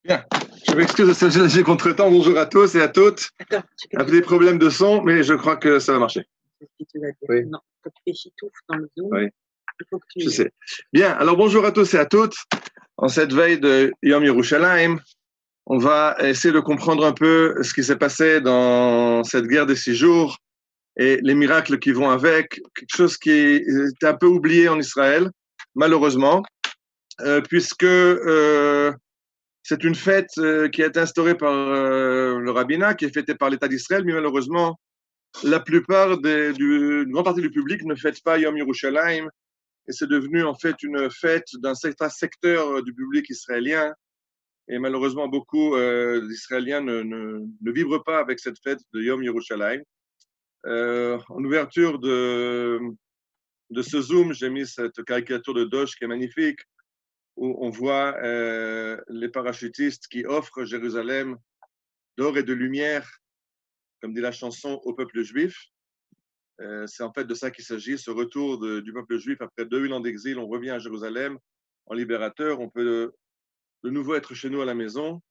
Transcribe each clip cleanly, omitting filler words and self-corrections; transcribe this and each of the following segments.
Bien, je m'excuse de ce léger contretemps. Bonjour à tous et à toutes. Attends, Un petit problème de son, mais je crois que ça va marcher. qu'est-ce que tu vas dire? Oui. Non, quand tu fais chitouf dans le Zoom, Oui, il faut que tu... je sais. Bien, alors bonjour à tous et à toutes. En cette veille de Yom Yerushalayim, on va essayer de comprendre un peu ce qui s'est passé dans cette guerre des 6 jours et les miracles qui vont avec, quelque chose qui était un peu oublié en Israël, malheureusement, puisque c'est une fête qui a été instaurée par le rabbinat, qui est fêtée par l'État d'Israël, mais malheureusement, la plupart une grande partie du public ne fête pas Yom Yerushalayim, et c'est devenu en fait une fête d'un certain secteur du public israélien. Et malheureusement, beaucoup d'Israéliens ne vibrent pas avec cette fête de Yom Yerushalayim. En ouverture de ce Zoom, j'ai mis cette caricature de Doge qui est magnifique, où on voit les parachutistes qui offrent Jérusalem d'or et de lumière, comme dit la chanson, au peuple juif. C'est en fait de ça qu'il s'agit, ce retour du peuple juif après 2000 ans d'exil. On revient à Jérusalem en libérateur. On peut de nouveau être chez nous à la maison,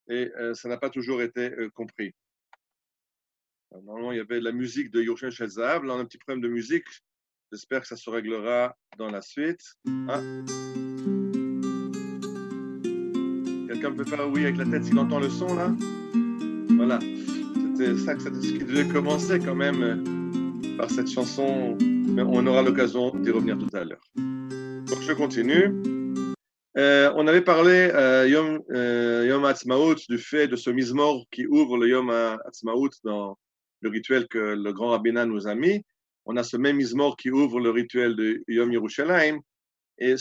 et ça n'a pas toujours été compris. Alors, normalement, il y avait de la musique de Yochen Shelzahav. Là, on a un petit problème de musique. J'espère que ça se réglera dans la suite. Ah. Quelqu'un peut faire oui avec la tête s'il entend le son, là? Voilà. C'était ça, ce qui devait commencer quand même par cette chanson, mais on aura l'occasion d'y revenir tout à l'heure. Donc je continue. On avait parlé Yom Ha'atzmaut, du fait de ce Mizmor qui ouvre le Yom Ha'atzmaut dans le rituel que le grand rabbinat nous a mis. On a ce même Mizmor qui ouvre le rituel de Yom Yerushalayim, et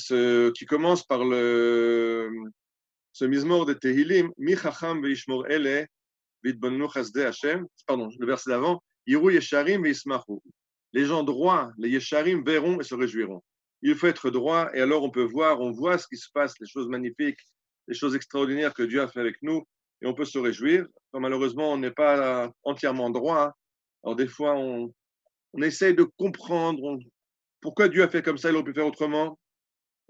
qui commence par ce Mizmor de Tehilim, Mi Chacham ve'ishmor ele v'itbonnu chasdei Hashem. Pardon, le verset d'avant, Yiru Yesharim ve'ismachu. Les gens droits, les Yesharim, verront et se réjouiront. Il faut être droit, et alors on voit ce qui se passe, les choses magnifiques, les choses extraordinaires que Dieu a fait avec nous, et on peut se réjouir. Quand malheureusement, on n'est pas entièrement droit. Alors des fois, on essaye de comprendre pourquoi Dieu a fait comme ça, il aurait pu faire autrement,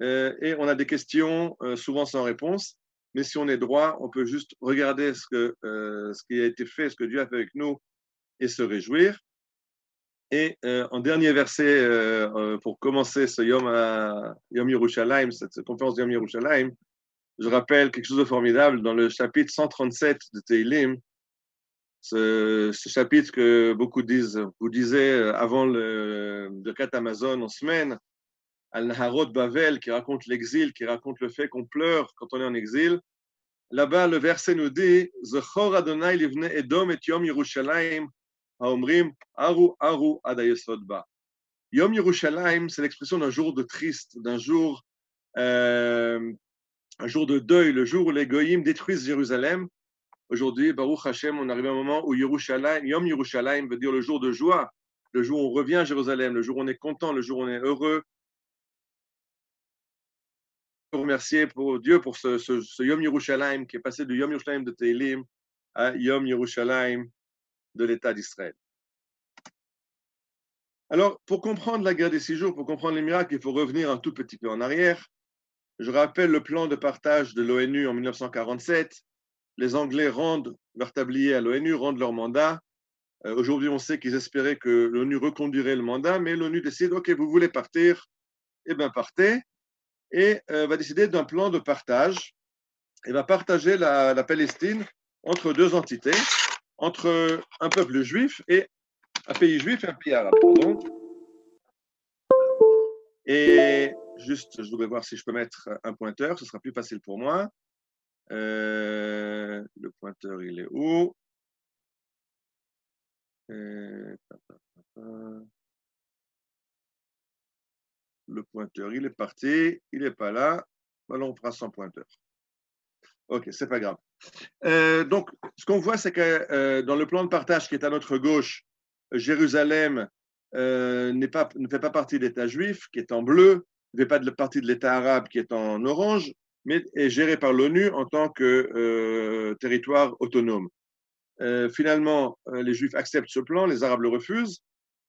et on a des questions, souvent sans réponse. Mais si on est droit, on peut juste regarder ce qui a été fait, ce que Dieu a fait avec nous, et se réjouir. Et en dernier verset, pour commencer ce Yom Yerushalayim, cette conférence de Yom Yerushalayim, je rappelle quelque chose de formidable dans le chapitre 137 de Tehilim, ce chapitre que beaucoup vous disiez avant le Birkat Hamazon en semaine, Al-Naharot Bavel, qui raconte l'exil, qui raconte le fait qu'on pleure quand on est en exil. Là-bas, le verset nous dit Zechor Adonai livne Edom et Yom Yerushalayim haomrim aru aru ad hayesod ba. Yom Yerushalayim, c'est l'expression d'un jour de triste, un jour de deuil, le jour où les goyim détruisent Jérusalem. Aujourd'hui, Baruch Hashem, on arrive à un moment où Yerushalayim, Yom Yerushalayim veut dire le jour de joie, le jour où on revient à Jérusalem, le jour où on est content, le jour où on est heureux. Remercier pour Dieu pour ce Yom Yerushalayim qui est passé du Yom Yerushalayim de Tehilim à Yom Yerushalayim de l'État d'Israël. Alors, pour comprendre la guerre des 6 jours, pour comprendre les miracles, il faut revenir un tout petit peu en arrière. Je rappelle le plan de partage de l'ONU en 1947. Les Anglais rendent leur tablier à l'ONU, rendent leur mandat. Aujourd'hui, on sait qu'ils espéraient que l'ONU reconduirait le mandat, mais l'ONU décide, OK, vous voulez partir, eh bien partez, et va décider d'un plan de partage, et va partager la Palestine entre deux entités, entre un peuple juif et un pays juif et un pays arabe. Pardon. Et juste, je voudrais voir si je peux mettre un pointeur, ce sera plus facile pour moi. Le pointeur, il est où? Le pointeur, il est parti, il n'est pas là. Alors, on fera sans pointeur. Ok, c'est pas grave. Donc, ce qu'on voit, c'est que dans le plan de partage qui est à notre gauche, Jérusalem ne fait pas partie de l'État juif, qui est en bleu, ne fait pas partie de l'État arabe, qui est en orange, mais est géré par l'ONU en tant que territoire autonome. Finalement, les Juifs acceptent ce plan, les Arabes le refusent,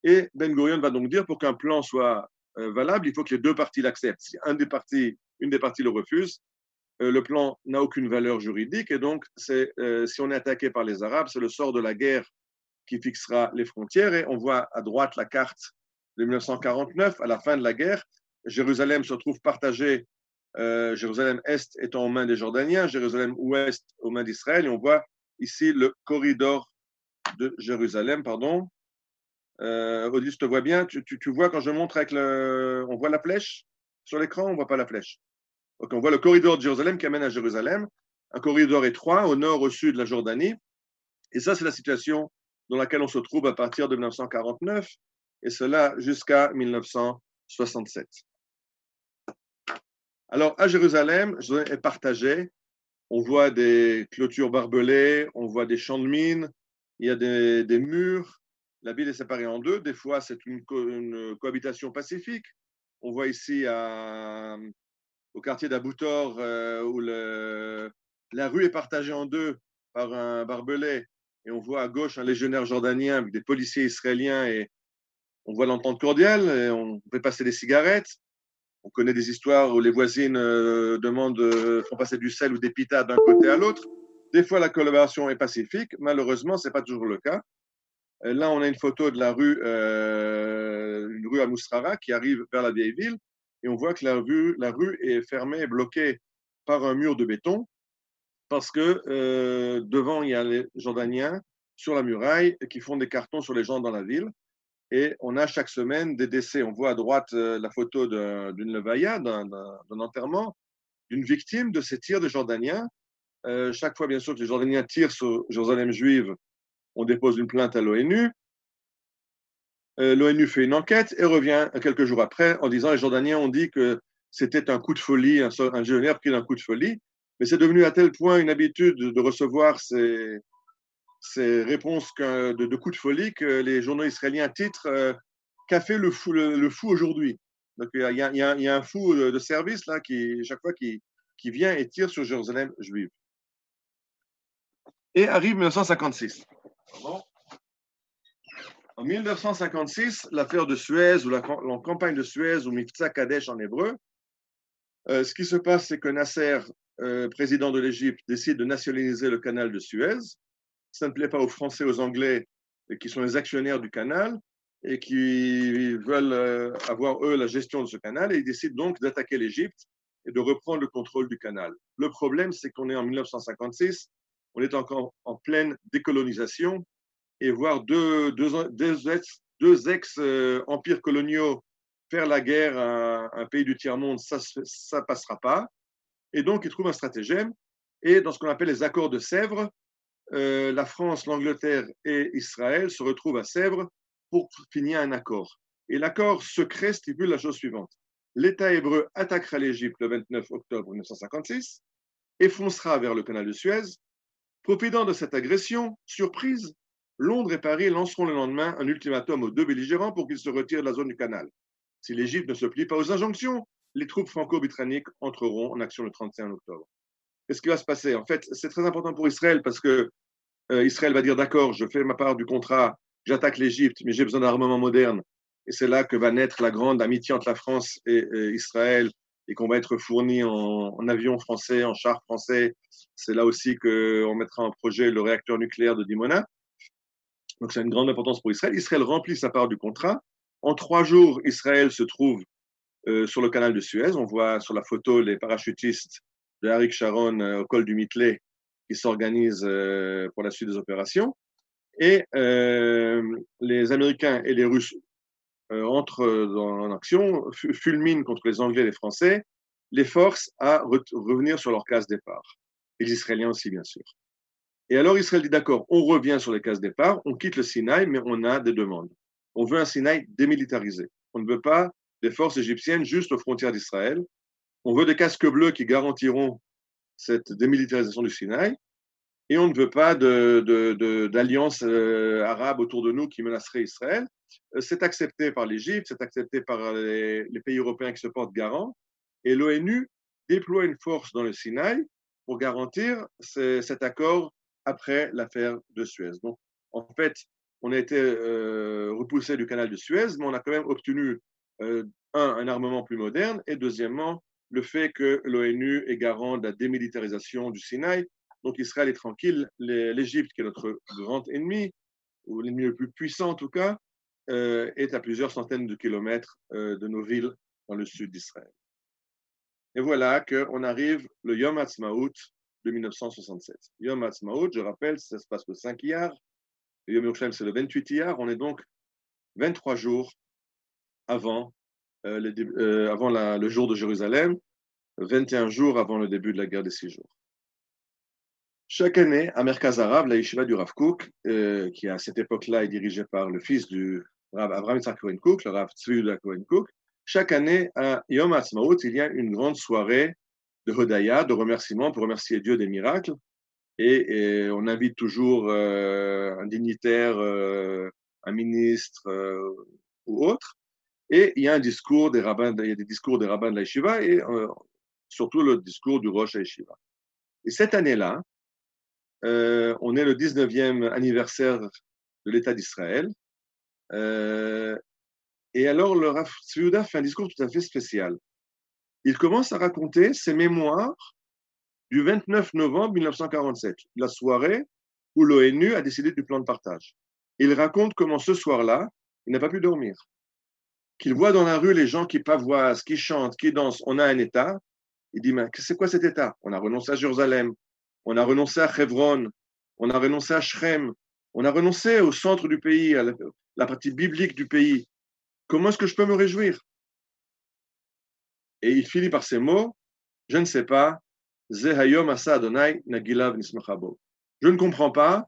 et Ben Gurion va donc dire pour qu'un plan soit valable, il faut que les deux parties l'acceptent. Si une des parties le refuse, le plan n'a aucune valeur juridique et donc si on est attaqué par les Arabes, c'est le sort de la guerre qui fixera les frontières. Et on voit à droite la carte de 1949, à la fin de la guerre. Jérusalem se trouve partagée, Jérusalem-Est étant aux mains des Jordaniens, Jérusalem-Ouest aux mains d'Israël. Et on voit ici le corridor de Jérusalem, pardon. Odile, je te vois bien. Tu vois quand je montre avec le... On voit la flèche sur l'écran, on ne voit pas la flèche. Donc on voit le corridor de Jérusalem qui amène à Jérusalem, un corridor étroit au nord, au sud de la Jordanie. Et ça, c'est la situation dans laquelle on se trouve à partir de 1949, et cela jusqu'à 1967. Alors, à Jérusalem, Jérusalem est partagée. On voit des clôtures barbelées, on voit des champs de mines, il y a des murs. La ville est séparée en deux. Des fois, c'est une cohabitation pacifique. On voit ici au quartier d'Aboutor où la rue est partagée en deux par un barbelé. Et on voit à gauche un légionnaire jordanien avec des policiers israéliens et on voit l'entente cordiale et on fait passer des cigarettes. On connaît des histoires où les voisines font passer du sel ou des pitas d'un côté à l'autre. Des fois, la collaboration est pacifique. Malheureusement, ce n'est pas toujours le cas. Là, on a une photo de une rue à Mousrara qui arrive vers la vieille ville. Et on voit que la rue est fermée et bloquée par un mur de béton parce que devant, il y a les Jordaniens sur la muraille qui font des cartons sur les gens dans la ville. Et on a chaque semaine des décès. On voit à droite la photo d'une levaya, d'un enterrement, d'une victime de ces tirs des Jordaniens. Chaque fois, bien sûr, que les Jordaniens tirent sur Jérusalem juive, on dépose une plainte à l'ONU. L'ONU fait une enquête et revient quelques jours après en disant les Jordaniens ont dit que c'était un coup de folie, un légionnaire pris d'un coup de folie. Mais c'est devenu à tel point une habitude de recevoir ces réponses de coups de folie que les journaux israéliens titrent qu'a fait le fou aujourd'hui. Donc il y a un fou de service là chaque fois qui vient et tire sur Jérusalem juive. Et arrive 1956. En 1956, l'affaire de Suez ou la campagne de Suez ou Mifta Kadesh en hébreu, ce qui se passe, c'est que Nasser, président de l'Égypte, décide de nationaliser le canal de Suez. Ça ne plaît pas aux Français, aux Anglais, qui sont les actionnaires du canal et qui veulent avoir, eux, la gestion de ce canal. Et ils décident donc d'attaquer l'Égypte et de reprendre le contrôle du canal. Le problème, c'est qu'on est en 1956, on est encore en pleine décolonisation et voir deux ex-empires coloniaux faire la guerre à un pays du tiers-monde, ça ne passera pas. Et donc, ils trouvent un stratagème. Et dans ce qu'on appelle les accords de Sèvres, la France, l'Angleterre et Israël se retrouvent à Sèvres pour signer un accord. Et l'accord secret stipule la chose suivante. L'État hébreu attaquera l'Égypte le 29 octobre 1956 et foncera vers le canal de Suez. Profitant de cette agression, surprise, Londres et Paris lanceront le lendemain un ultimatum aux deux belligérants pour qu'ils se retirent de la zone du canal. Si l'Égypte ne se plie pas aux injonctions, les troupes franco-britanniques entreront en action le 31 octobre. Qu'est-ce qui va se passer? En fait, c'est très important pour Israël parce que Israël va dire d'accord, je fais ma part du contrat, j'attaque l'Égypte, mais j'ai besoin d'armement moderne. Et c'est là que va naître la grande amitié entre la France et Israël et qu'on va être fourni en avions français, en chars français. C'est là aussi qu'on mettra en projet le réacteur nucléaire de Dimona. Donc, c'est une grande importance pour Israël. Israël remplit sa part du contrat. En 3 jours, Israël se trouve sur le canal de Suez. On voit sur la photo les parachutistes de Arik Sharon au col du Mitlé qui s'organisent pour la suite des opérations. Et les Américains et les Russes entrent en action, fulminent contre les Anglais et les Français, les forcent à revenir sur leur case départ. Et les Israéliens aussi, bien sûr. Et alors Israël dit d'accord, on revient sur les cases départ, on quitte le Sinaï, mais on a des demandes. On veut un Sinaï démilitarisé. On ne veut pas des forces égyptiennes juste aux frontières d'Israël. On veut des casques bleus qui garantiront cette démilitarisation du Sinaï. Et on ne veut pas d'alliance arabe autour de nous qui menacerait Israël. C'est accepté par l'Égypte, c'est accepté par les pays européens qui se portent garants. Et l'ONU déploie une force dans le Sinaï pour garantir cet accord après l'affaire de Suez. Donc, en fait, on a été repoussé du canal de Suez, mais on a quand même obtenu, un armement plus moderne et deuxièmement, le fait que l'ONU est garant de la démilitarisation du Sinaï. Donc Israël est tranquille. L'Égypte, qui est notre grand ennemi, ou l'ennemi le plus puissant en tout cas, est à plusieurs centaines de kilomètres de nos villes dans le sud d'Israël. Et voilà qu'on arrive le Yom Ha'atzmaut de 1967. Yom Ha'atzmaut, je rappelle, ça se passe le 5 Iyar. Le Yom Yerushalayim, c'est le 28 Iyar. On est donc 23 jours avant, le jour de Jérusalem, 21 jours avant le début de la guerre des 6 jours. Chaque année, à Merkaz Arav, la yeshiva du Rav Kook, qui à cette époque-là est dirigée par le fils du Rav Avraham Yitzhak Cohen Kook, le Rav Tzvi Yehuda Cohen Kook, chaque année, à Yom Ha'atzmaut, il y a une grande soirée de Hodaya, de remerciements pour remercier Dieu des miracles. Et on invite toujours un dignitaire, un ministre ou autre. Et il y a un discours des rabbins, il y a des discours des rabbins de la yeshiva et surtout le discours du Rosh Yeshiva. Et cette année-là, on est le 19e anniversaire de l'État d'Israël. Et alors, le Rav Tzvi Yehuda fait un discours tout à fait spécial. Il commence à raconter ses mémoires du 29 novembre 1947, la soirée où l'ONU a décidé du plan de partage. Il raconte comment ce soir-là, il n'a pas pu dormir. Qu'il voit dans la rue les gens qui pavoisent, qui chantent, qui dansent. On a un État. Il dit, mais c'est quoi cet État? On a renoncé à Jérusalem, on a renoncé à Hebron, on a renoncé à Shrem, on a renoncé au centre du pays, à la partie biblique du pays. Comment est-ce que je peux me réjouir? Et il finit par ces mots, je ne sais pas, je ne comprends pas,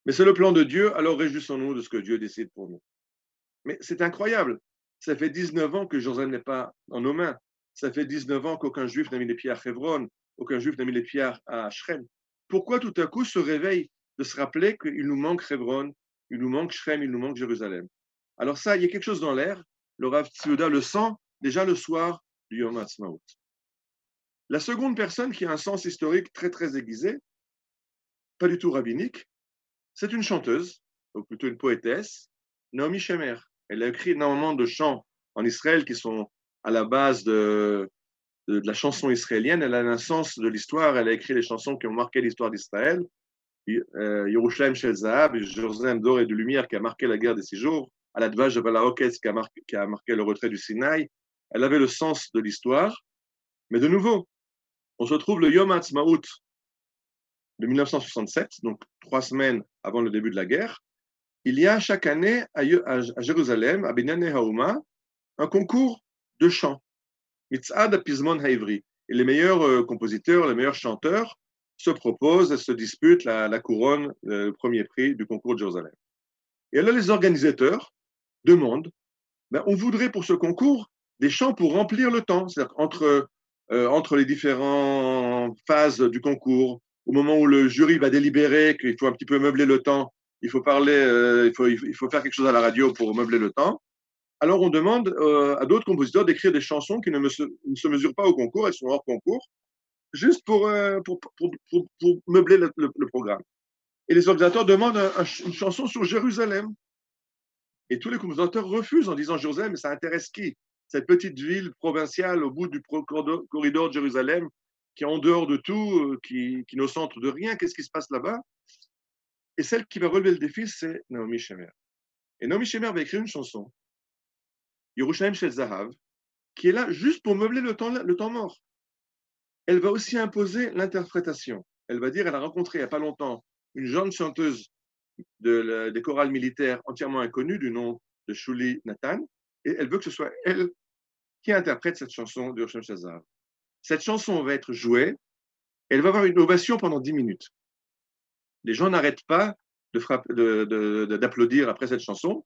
mais c'est le plan de Dieu, alors réjouissons-nous de ce que Dieu décide pour nous. Mais c'est incroyable. Ça fait 19 ans que Jérusalem n'est pas dans nos mains. Ça fait 19 ans qu'aucun juif n'a mis les pieds à Hebron, aucun juif n'a mis les pieds à Shrem. Pourquoi tout à coup se réveille de se rappeler qu'il nous manque Hebron, il nous manque Shrem, il nous manque Jérusalem? Alors ça, il y a quelque chose dans l'air. Le Rav Tzvi Yehuda le sent déjà le soir du Yom Ha'atzmaut. La seconde personne qui a un sens historique très très aiguisé, pas du tout rabbinique, c'est une chanteuse, donc plutôt une poétesse, Naomi Shemer. Elle a écrit énormément de chants en Israël qui sont à la base de la chanson israélienne. Elle a un sens de l'histoire. Elle a écrit les chansons qui ont marqué l'histoire d'Israël. Yerushalayim Shel Zahav, Jérusalem d'or et de lumière, qui a marqué la guerre des 6 jours. Aladvash de Balahoketz, qui a marqué le retrait du Sinaï. Elle avait le sens de l'histoire. Mais de nouveau, on se trouve le Yom Ha'atzmaut de 1967, donc 3 semaines avant le début de la guerre. Il y a chaque année à Jérusalem, à Binyanei Haouma, un concours de chant, Mitzad Pizmon Haïvri. Et les meilleurs compositeurs, les meilleurs chanteurs se proposent et se disputent la couronne, le premier prix du concours de Jérusalem. Et là, les organisateurs demandent, on voudrait pour ce concours des chants pour remplir le temps, c'est-à-dire entre les différentes phases du concours, au moment où le jury va délibérer qu'il faut un petit peu meubler le temps, il faut parler, il faut faire quelque chose à la radio pour meubler le temps. Alors on demande à d'autres compositeurs d'écrire des chansons qui ne se mesurent pas au concours, elles sont hors concours, juste pour meubler le programme. Et les organisateurs demandent une chanson sur Jérusalem. Et tous les compositeurs refusent en disant Jérusalem, mais ça intéresse qui? Cette petite ville provinciale au bout du corridor de Jérusalem, qui est en dehors de tout, qui n'est au centre de rien, qu'est-ce qui se passe là-bas? Et celle qui va relever le défi, c'est Naomi Shemer. Et Naomi Shemer va écrire une chanson, Yerushalayim Shel Zahav, qui est là juste pour meubler le temps mort. Elle va aussi imposer l'interprétation. Elle va dire, elle a rencontré il n'y a pas longtemps une jeune chanteuse des chorales militaires entièrement inconnue du nom de Shuli Nathan, et elle veut que ce soit elle qui interprète cette chanson de Yerushalayim Shel Zahav. Cette chanson va être jouée, elle va avoir une ovation pendant 10 minutes. Les gens n'arrêtent pas d'applaudir après cette chanson,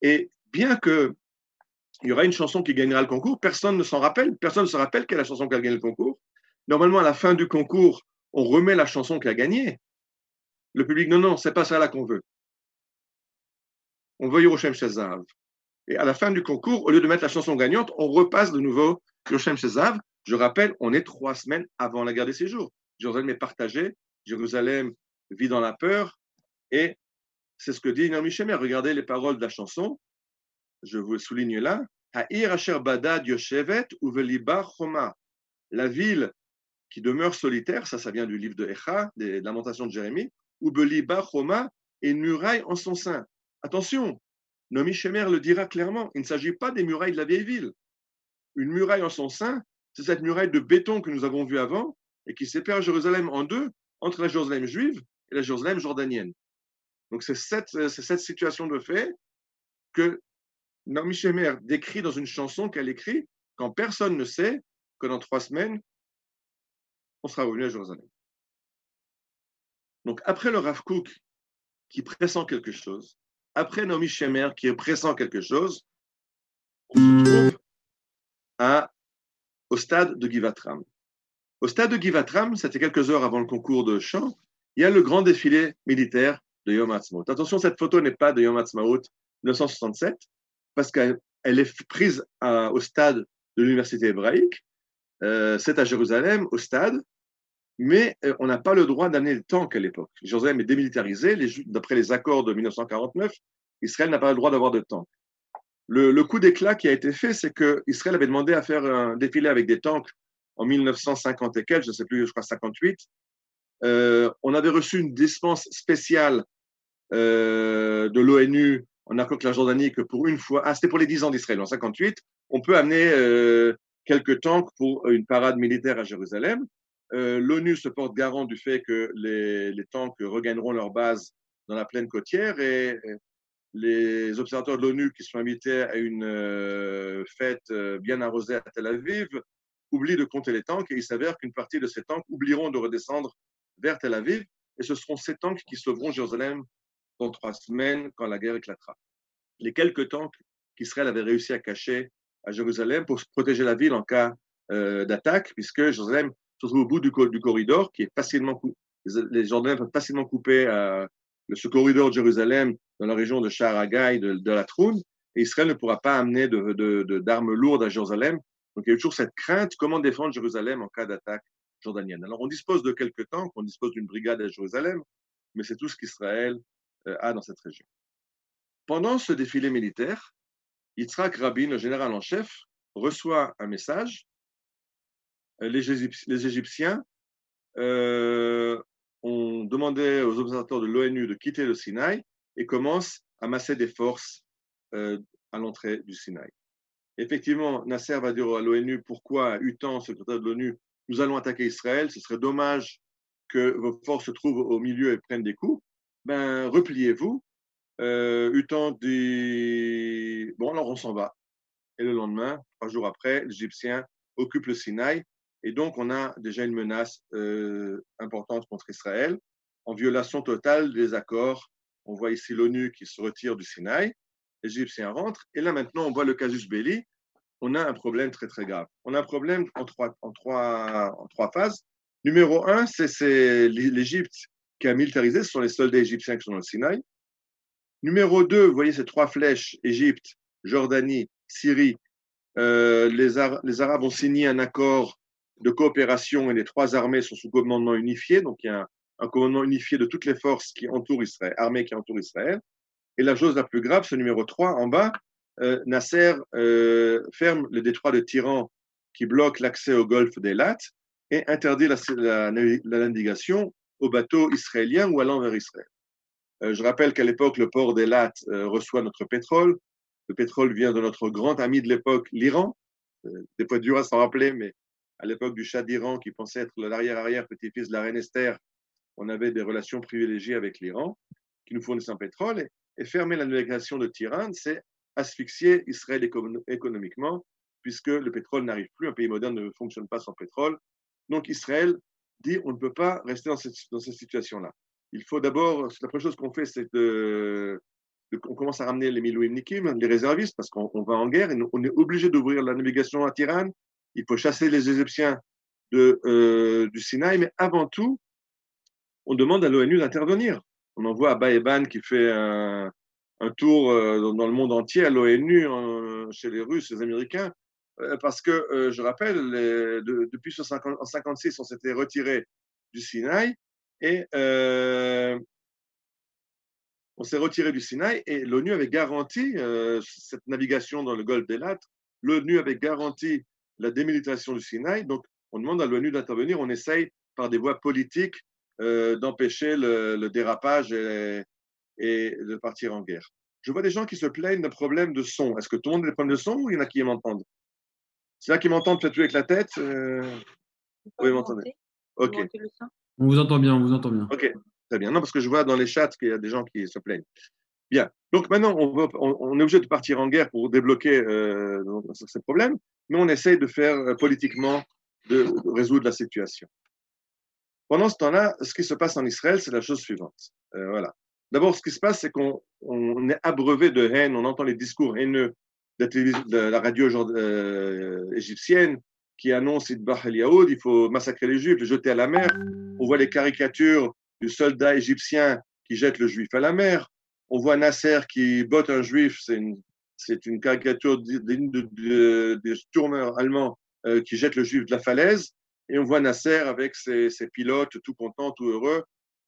et bien que il y aura une chanson qui gagnera le concours, personne ne s'en rappelle, personne ne se rappelle quelle est la chanson qui a gagné le concours. Normalement, à la fin du concours, on remet la chanson qui a gagné. Le public, non, c'est pas ça là qu'on veut. On veut Yerushalayim Shel Zahav. Et à la fin du concours, au lieu de mettre la chanson gagnante, on repasse de nouveau Yerushalayim Shel Zahav. Je rappelle, on est 3 semaines avant la guerre des 6 jours. Jérusalem est partagée, Jérusalem vit dans la peur, et c'est ce que dit Naomi Shemer. Regardez les paroles de la chanson. Je vous souligne là, Ha'ir asher badad yoshevet uveliba choma. la ville qui demeure solitaire, ça vient du livre de Echa, des Lamentations de Jérémie, ou Beliba Choma, et une muraille en son sein. Attention, Naomi Shemer le dira clairement, il ne s'agit pas des murailles de la vieille ville. Une muraille en son sein, c'est cette muraille de béton que nous avons vue avant et qui sépare Jérusalem en deux, entre la Jérusalem juive et la Jérusalem jordanienne. Donc c'est cette situation de fait que Naomi Shemer décrit dans une chanson qu'elle écrit quand personne ne sait que dans 3 semaines, on sera revenu à Jérusalem. Donc après le Rav Kook qui pressent quelque chose, après Naomi Shemer qui pressent quelque chose, on se trouve au stade de Givatram. Au stade de Givatram, c'était quelques heures avant le concours de chant, il y a le grand défilé militaire de Yom Ha'atzmaut. Attention, cette photo n'est pas de Yom Ha'atzmaut 1967, parce qu'elle est prise au stade de l'université hébraïque. C'est à Jérusalem, au stade, mais on n'a pas le droit d'amener le tank à l'époque. Jérusalem est démilitarisée, d'après les accords de 1949, Israël n'a pas le droit d'avoir de tank. Le coup d'éclat qui a été fait, c'est qu'Israël avait demandé à faire un défilé avec des tanks en 1950 et quelques, je ne sais plus, je crois 58. On avait reçu une dispense spéciale de l'ONU en accord avec la Jordanie que pour une fois, c'était pour les 10 ans d'Israël, en 58, on peut amener quelques tanks pour une parade militaire à Jérusalem. L'ONU se porte garant du fait que les tanks regagneront leur base dans la plaine côtière et les observateurs de l'ONU qui sont invités à une fête bien arrosée à Tel Aviv oublient de compter les tanks et il s'avère qu'une partie de ces tanks oublieront de redescendre vers Tel Aviv et ce seront ces tanks qui sauveront Jérusalem dans 3 semaines quand la guerre éclatera. Les quelques tanks qu'Israël avait réussi à cacher à Jérusalem pour protéger la ville en cas d'attaque, puisque Jérusalem se trouve au bout du corridor qui est facilement coupé. Les Jordaniens peuvent facilement couper ce corridor de Jérusalem dans la région de Sha'ar Haggai, de la Troune, et Israël ne pourra pas amener d'armes lourdes à Jérusalem. Donc il y a toujours cette crainte, comment défendre Jérusalem en cas d'attaque jordanienne. Alors on dispose de quelques tanks, on dispose d'une brigade à Jérusalem, mais c'est tout ce qu'Israël a dans cette région. Pendant ce défilé militaire, Yitzhak Rabin, le général en chef, reçoit un message. Les Égyptiens ont demandé aux observateurs de l'ONU de quitter le Sinaï et commencent à masser des forces à l'entrée du Sinaï. Effectivement, Nasser va dire à l'ONU, pourquoi, Utan, secrétaire de l'ONU, nous allons attaquer Israël, ce serait dommage que vos forces se trouvent au milieu et prennent des coups. Ben, repliez-vous. Utan dit, bon, alors on s'en va. Et le lendemain, 3 jours après, les Égyptiens occupent le Sinaï. Et donc, on a déjà une menace importante contre Israël, en violation totale des accords. On voit ici l'ONU qui se retire du Sinaï. Les Égyptiens rentrent. Et là, maintenant, on voit le casus belli. On a un problème très, très grave. On a un problème en trois phases. Numéro 1, c'est l'Égypte qui a militarisé. Ce sont les soldats égyptiens qui sont dans le Sinaï. Numéro 2, vous voyez ces 3 flèches, Égypte, Jordanie, Syrie. Les Arabes ont signé un accord de coopération et les 3 armées sont sous commandement unifié. Donc, il y a un commandement unifié de toutes les forces qui entourent Israël, armées qui entourent Israël. Et la chose la plus grave, c'est numéro 3, en bas, Nasser ferme le détroit de Tiran qui bloque l'accès au golfe d'Eilat et interdit la navigation aux bateaux israéliens ou allant vers Israël. Je rappelle qu'à l'époque, le port d'Eilat reçoit notre pétrole. Le pétrole vient de notre grand ami de l'époque, l'Iran. Des fois dur à s'en rappeler, mais à l'époque du Shah d'Iran, qui pensait être l'arrière-petit-fils de la reine Esther, on avait des relations privilégiées avec l'Iran, qui nous fournissait un pétrole. Et fermer la navigation de Tiran, c'est asphyxier Israël économiquement, puisque le pétrole n'arrive plus. Un pays moderne ne fonctionne pas sans pétrole. Donc Israël dit on ne peut pas rester dans cette situation-là. Il faut d'abord, la première chose qu'on fait, c'est on commence à ramener les Milouimnikim, les réservistes, parce qu'on va en guerre et on est obligé d'ouvrir la navigation à Tiran. Il faut chasser les Égyptiens du Sinaï, mais avant tout, on demande à l'ONU d'intervenir. On envoie Abba Eban qui fait un tour dans le monde entier à l'ONU, chez les Russes, les Américains, parce que, je rappelle, depuis en 1956, on s'était retiré du Sinaï et on s'est retiré du Sinaï et l'ONU avait garanti cette navigation dans le golfe d'Eilat. L'ONU avait garanti la démilitarisation du Sinaï. Donc, on demande à l'ONU d'intervenir, on essaye par des voies politiques d'empêcher le dérapage et de partir en guerre. Je vois des gens qui se plaignent d'un problème de son. Est-ce que tout le monde a des problèmes de son ou il y en a qui m'entendent? C'est là qui m'entendent peut-être avec la tête. Oui, vous m'entendez. Ok. On vous entend bien, on vous entend bien. Ok, très bien. Non, parce que je vois dans les chats qu'il y a des gens qui se plaignent. Bien. Donc maintenant, on est obligé de partir en guerre pour débloquer ces problèmes, mais on essaye de faire politiquement, de résoudre la situation. Pendant ce temps-là, ce qui se passe en Israël, c'est la chose suivante. Voilà. D'abord, ce qui se passe, c'est qu'on est abreuvé de haine, on entend les discours haineux de la radio égyptienne qui annonce Idbah el-Yahoud, il faut massacrer les Juifs, les jeter à la mer. On voit les caricatures du soldat égyptien qui jette le Juif à la mer. On voit Nasser qui botte un Juif, c'est une caricature des tourneurs allemands qui jettent le Juif de la falaise. Et on voit Nasser avec ses pilotes, tout contents, tout heureux.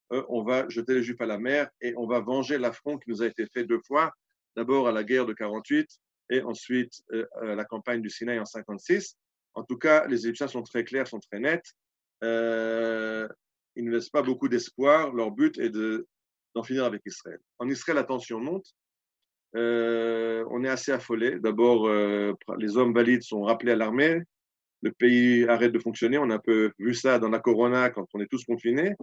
On va jeter les Juifs à la mer et on va venger l'affront qui nous a été fait 2 fois. D'abord à la guerre de 48 et ensuite à la campagne du Sinaï en 56. En tout cas, les Égyptiens sont très clairs, sont très nets. Ils ne laissent pas beaucoup d'espoir. Leur but est d'en finir avec Israël. En Israël, la tension monte. On est assez affolé. D'abord, les hommes valides sont rappelés à l'armée. Le pays arrête de fonctionner. On a un peu vu ça dans la Corona quand on est tous confinés.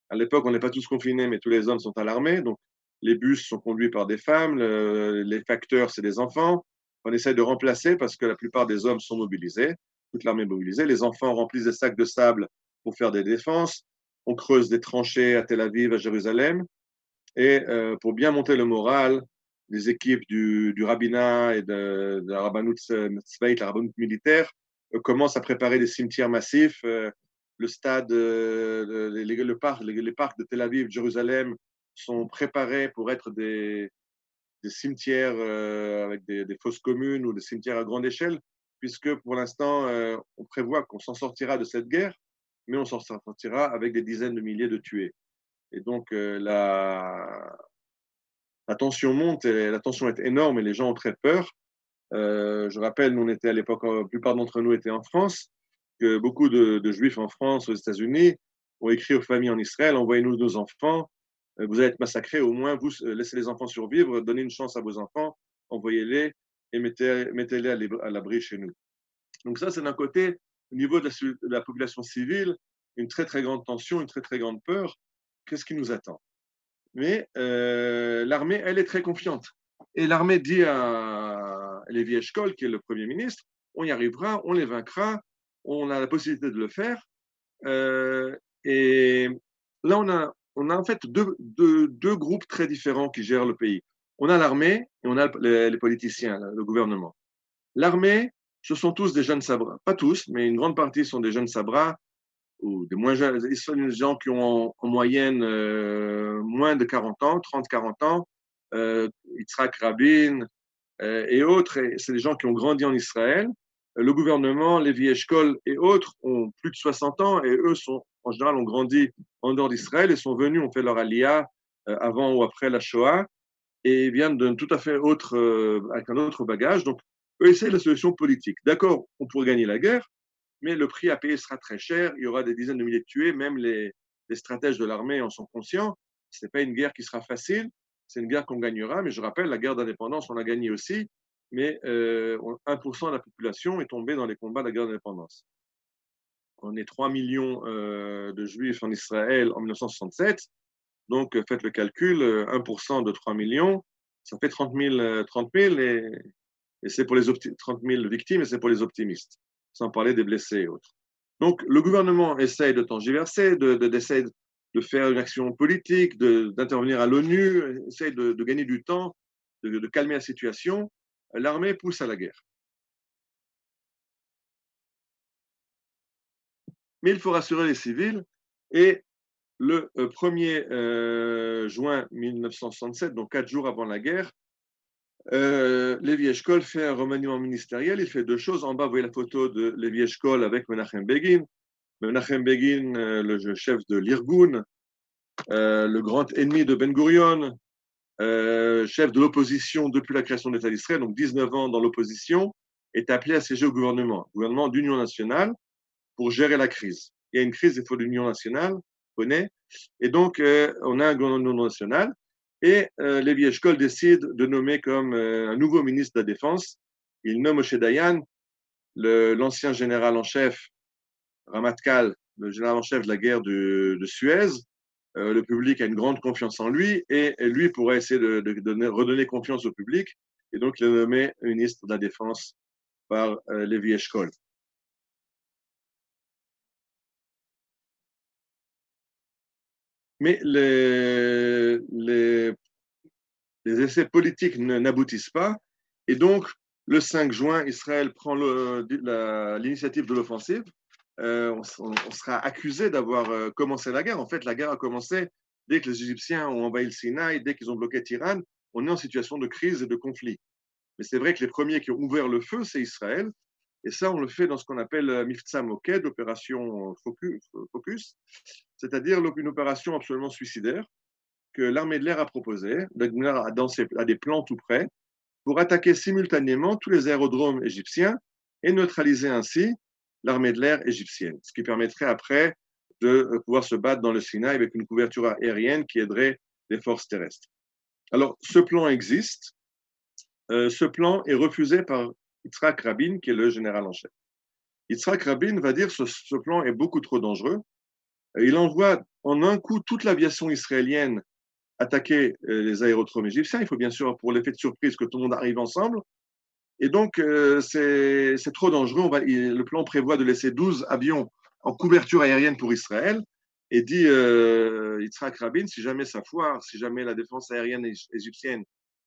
À l'époque, on n'est pas tous confinés, mais tous les hommes sont à l'armée. Donc, les bus sont conduits par des femmes. Les facteurs, c'est des enfants. On essaie de remplacer parce que la plupart des hommes sont mobilisés. Toute l'armée est mobilisée. Les enfants remplissent des sacs de sable pour faire des défenses. On creuse des tranchées à Tel Aviv, à Jérusalem. Et pour bien monter le moral, les équipes du rabbinat et de la rabbanout tzvaït, la rabbanout militaire, commencent à préparer des cimetières massifs. Le stade, les parcs de Tel Aviv, de Jérusalem sont préparés pour être des cimetières avec des fosses communes ou des cimetières à grande échelle, puisque pour l'instant, on prévoit qu'on s'en sortira de cette guerre, mais on s'en sortira avec des dizaines de milliers de tués. Et donc, la tension monte, et la tension est énorme et les gens ont très peur. Je rappelle, nous, on était à l'époque, la plupart d'entre nous étaient en France, que beaucoup de Juifs en France, aux États-Unis, ont écrit aux familles en Israël, envoyez-nous nos enfants, vous allez être massacrés, au moins vous laissez les enfants survivre, donnez une chance à vos enfants, envoyez-les et mettez-les à l'abri chez nous. Donc ça, c'est d'un côté, au niveau de la population civile, une très très grande tension, une très très grande peur. Qu'est-ce qui nous attend? Mais l'armée, elle est très confiante. Et l'armée dit à Lévi Eshkol, qui est le Premier ministre, on y arrivera, on les vaincra, on a la possibilité de le faire. Et là, on a en fait deux groupes très différents qui gèrent le pays. On a l'armée et on a les politiciens, le gouvernement. L'armée, ce sont tous des jeunes sabrats. Pas tous, mais une grande partie sont des jeunes sabrats ou des moins jeunes. Ils sont des gens qui ont en moyenne moins de 40 ans, 30-40 ans. Yitzhak Rabin et autres, et c'est des gens qui ont grandi en Israël. Le gouvernement, Lévi Eshkol et autres ont plus de 60 ans et eux sont, en général, ont grandi en dehors d'Israël et sont venus, ont fait leur aliyah avant ou après la Shoah et viennent d'un tout à fait autre, avec un autre bagage. Donc, eux essayent la solution politique. D'accord, on pourrait gagner la guerre, mais le prix à payer sera très cher. Il y aura des dizaines de milliers de tués. Même les stratèges de l'armée en sont conscients. Ce n'est pas une guerre qui sera facile. C'est une guerre qu'on gagnera. Mais je rappelle, la guerre d'indépendance, on l'a gagnée aussi. Mais 1% de la population est tombée dans les combats de la guerre d'indépendance. On est 3 millions de juifs en Israël en 1967. Donc, faites le calcul, 1% de 3 millions, ça fait 30 000 et c'est pour les 30 000 victimes et c'est pour les optimistes, sans parler des blessés et autres. Donc, le gouvernement essaye de tergiverser, d'essayer de faire une action politique, d'intervenir à l'ONU, essaye de gagner du temps, de calmer la situation. L'armée pousse à la guerre. Mais il faut rassurer les civils et le 1er juin 1967, donc 4 jours avant la guerre, Lévi Eshkol fait un remaniement ministériel. Il fait 2 choses. En bas, vous voyez la photo de Lévi Eshkol avec Menachem Begin. Menachem Begin, le chef de l'Irgun, le grand ennemi de Ben Gurion, chef de l'opposition depuis la création de l'État d'Israël, donc 19 ans dans l'opposition, est appelé à siéger au gouvernement d'union nationale. pour gérer la crise. Il y a une crise, il faut l'union nationale, on connaît, et donc on a un gouvernement national, et Lévi Eshkol décide de nommer comme un nouveau ministre de la Défense. Il nomme Moshe Dayan, l'ancien général en chef, Ramatkal, le général en chef de la guerre de Suez. Le public a une grande confiance en lui, et lui pourrait essayer de redonner confiance au public, et donc il est nommé ministre de la Défense par Lévi Eshkol. Mais les essais politiques n'aboutissent pas, et donc le 5 juin, Israël prend l'initiative de l'offensive. On sera accusé d'avoir commencé la guerre. En fait, la guerre a commencé dès que les Égyptiens ont envahi le Sinaï, dès qu'ils ont bloqué Tiran. On est en situation de crise et de conflit. Mais c'est vrai que les premiers qui ont ouvert le feu, c'est Israël. Et ça, on le fait dans ce qu'on appelle Mifta Moked, l'opération Focus, c'est-à-dire une opération absolument suicidaire que l'armée de l'air a proposée, à des plans tout près, pour attaquer simultanément tous les aérodromes égyptiens et neutraliser ainsi l'armée de l'air égyptienne, ce qui permettrait après de pouvoir se battre dans le Sinaï avec une couverture aérienne qui aiderait les forces terrestres. Alors, ce plan existe. Ce plan est refusé par Yitzhak Rabin, qui est le général en chef. Yitzhak Rabin va dire que ce plan est beaucoup trop dangereux. Il envoie en un coup toute l'aviation israélienne attaquer les aérodromes égyptiens. Il faut bien sûr, pour l'effet de surprise, que tout le monde arrive ensemble. Et donc, c'est trop dangereux. Le plan prévoit de laisser 12 avions en couverture aérienne pour Israël. Et dit Yitzhak Rabin, si jamais ça foire, si jamais la défense aérienne égyptienne,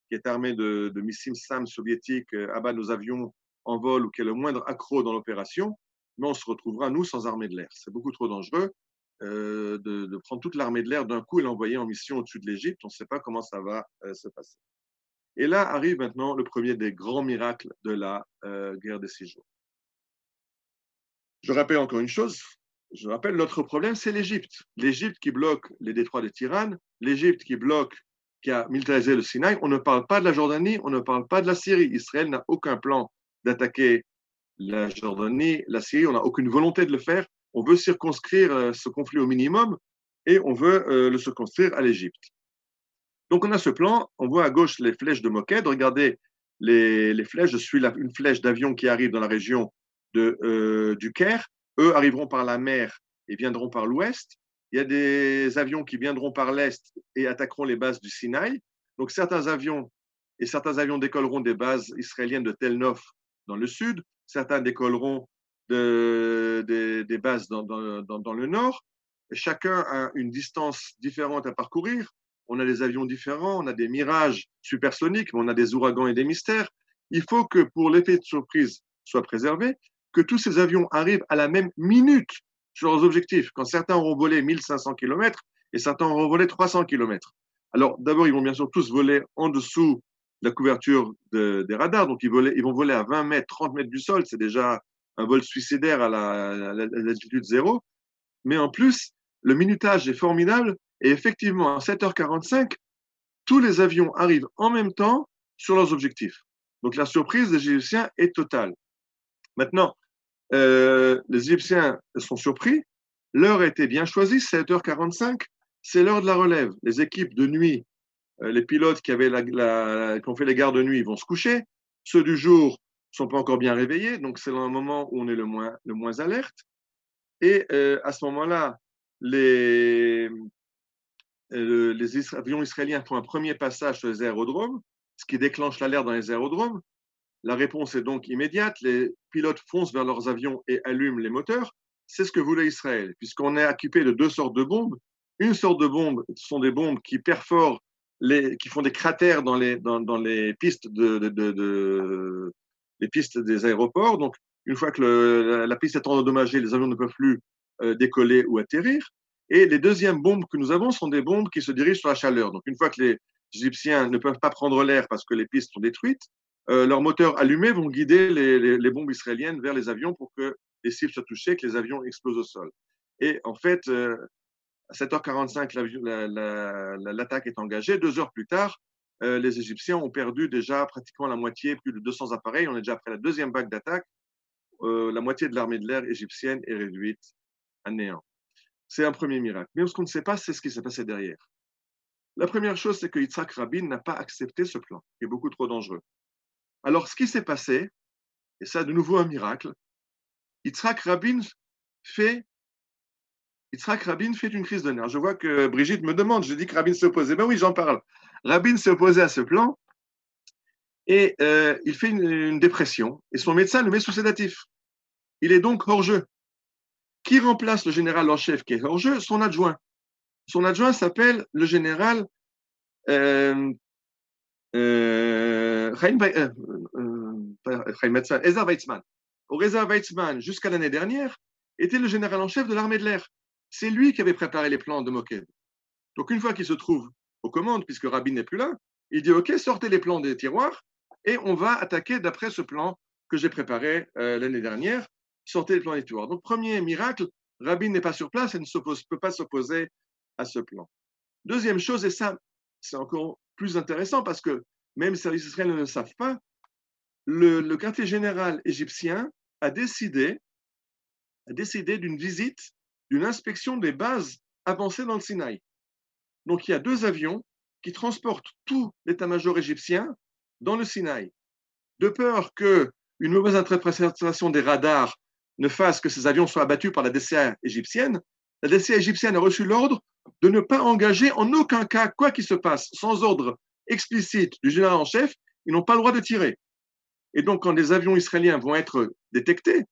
qui est armée de missiles SAM soviétiques, abat nos avions en vol ou qu'il y ait le moindre accroc dans l'opération, mais on se retrouvera, nous, sans armée de l'air. C'est beaucoup trop dangereux de prendre toute l'armée de l'air d'un coup et l'envoyer en mission au-dessus de l'Égypte. On ne sait pas comment ça va se passer. Et là arrive maintenant le premier des grands miracles de la guerre des 6 jours. Je rappelle encore une chose. Je rappelle, l'autre problème, c'est l'Égypte. L'Égypte qui bloque les détroits de Tiran, l'Égypte qui a militarisé le Sinaï. On ne parle pas de la Jordanie, on ne parle pas de la Syrie. Israël n'a aucun plan d'attaquer la Jordanie, la Syrie. On n'a aucune volonté de le faire. On veut circonscrire ce conflit au minimum et on veut le circonscrire à l'Égypte. Donc on a ce plan. On voit à gauche les flèches de Moked. Regardez les flèches. Je suis une flèche d'avion qui arrive dans la région du Caire. Eux arriveront par la mer et viendront par l'ouest. Il y a des avions qui viendront par l'est et attaqueront les bases du Sinaï. Donc certains avions décolleront des bases israéliennes de Tel Nof dans le sud, certains décolleront des bases dans le nord. Et chacun a une distance différente à parcourir. On a des avions différents, on a des mirages supersoniques, mais on a des ouragans et des mystères. Il faut que pour l'effet de surprise soit préservé, que tous ces avions arrivent à la même minute sur leurs objectifs, quand certains auront volé 1500 km et certains auront volé 300 km. Alors, d'abord, ils vont bien sûr tous voler en dessous de la couverture des radars, donc ils vont voler à 20 mètres, 30 mètres du sol, c'est déjà un vol suicidaire à l'altitude zéro, mais en plus, le minutage est formidable, et effectivement, à 7h45, tous les avions arrivent en même temps sur leurs objectifs. Donc la surprise des Égyptiens est totale. Maintenant, les Égyptiens sont surpris. L'heure a été bien choisie, 7h45, c'est l'heure de la relève. Les équipes de nuit, les pilotes qui ont fait les gardes de nuit vont se coucher. Ceux du jour ne sont pas encore bien réveillés, donc c'est un moment où on est le moins alerte. Et à ce moment-là, les avions israéliens font un premier passage sur les aérodromes, ce qui déclenche l'alerte dans les aérodromes. La réponse est donc immédiate. Les pilotes foncent vers leurs avions et allument les moteurs. C'est ce que voulait Israël, puisqu'on est équipé de deux sortes de bombes. Une sorte de bombe, ce sont des bombes qui perforent, qui font des cratères dans les pistes les pistes des aéroports. Donc, une fois que la piste est endommagée, les avions ne peuvent plus décoller ou atterrir. Et les deuxièmes bombes que nous avons sont des bombes qui se dirigent sur la chaleur. Donc, une fois que les Égyptiens ne peuvent pas prendre l'air parce que les pistes sont détruites, leurs moteurs allumés vont guider les bombes israéliennes vers les avions pour que les cibles soient touchées, que les avions explosent au sol. Et en fait, à 7h45, l'attaque est engagée. 2 heures plus tard, les Égyptiens ont perdu déjà pratiquement la moitié, plus de 200 appareils. On est déjà après la deuxième vague d'attaque. la moitié de l'armée de l'air égyptienne est réduite à néant. C'est un premier miracle. Mais ce qu'on ne sait pas, c'est ce qui s'est passé derrière. La première chose, c'est que Yitzhak Rabin n'a pas accepté ce plan, qui est beaucoup trop dangereux. Alors, ce qui s'est passé, et ça, de nouveau un miracle, Yitzhak Rabin fait une crise de nerfs. Je vois que Brigitte me demande, je dis que Rabin s'est opposé. Ben oui, j'en parle. Rabin s'est opposé à ce plan et il fait une dépression et son médecin le met sous sédatif. Il est donc hors jeu. Qui remplace le général en chef qui est hors jeu? Son adjoint. Son adjoint s'appelle le général Ezer Weizmann. Ezer Weizmann, jusqu'à l'année dernière, était le général en chef de l'armée de l'air. C'est lui qui avait préparé les plans de Moked. Donc, une fois qu'il se trouve aux commandes, puisque Rabin n'est plus là, il dit OK, sortez les plans des tiroirs et on va attaquer d'après ce plan que j'ai préparé l'année dernière. Sortez les plans des tiroirs. Donc, premier miracle, Rabin n'est pas sur place et ne peut pas s'opposer à ce plan. Deuxième chose, et ça, c'est encore plus intéressant parce que même les services israéliens ne le savent pas, le quartier général égyptien a décidé d'une visite, d'une inspection des bases avancées dans le Sinaï. Donc, il y a 2 avions qui transportent tout l'état-major égyptien dans le Sinaï. De peur qu'une mauvaise interprétation des radars ne fasse que ces avions soient abattus par la DCA égyptienne, la DCA égyptienne a reçu l'ordre de ne pas engager en aucun cas, quoi qu'il se passe, sans ordre explicite du général en chef, ils n'ont pas le droit de tirer. Et donc, quand les avions israéliens vont être détectés,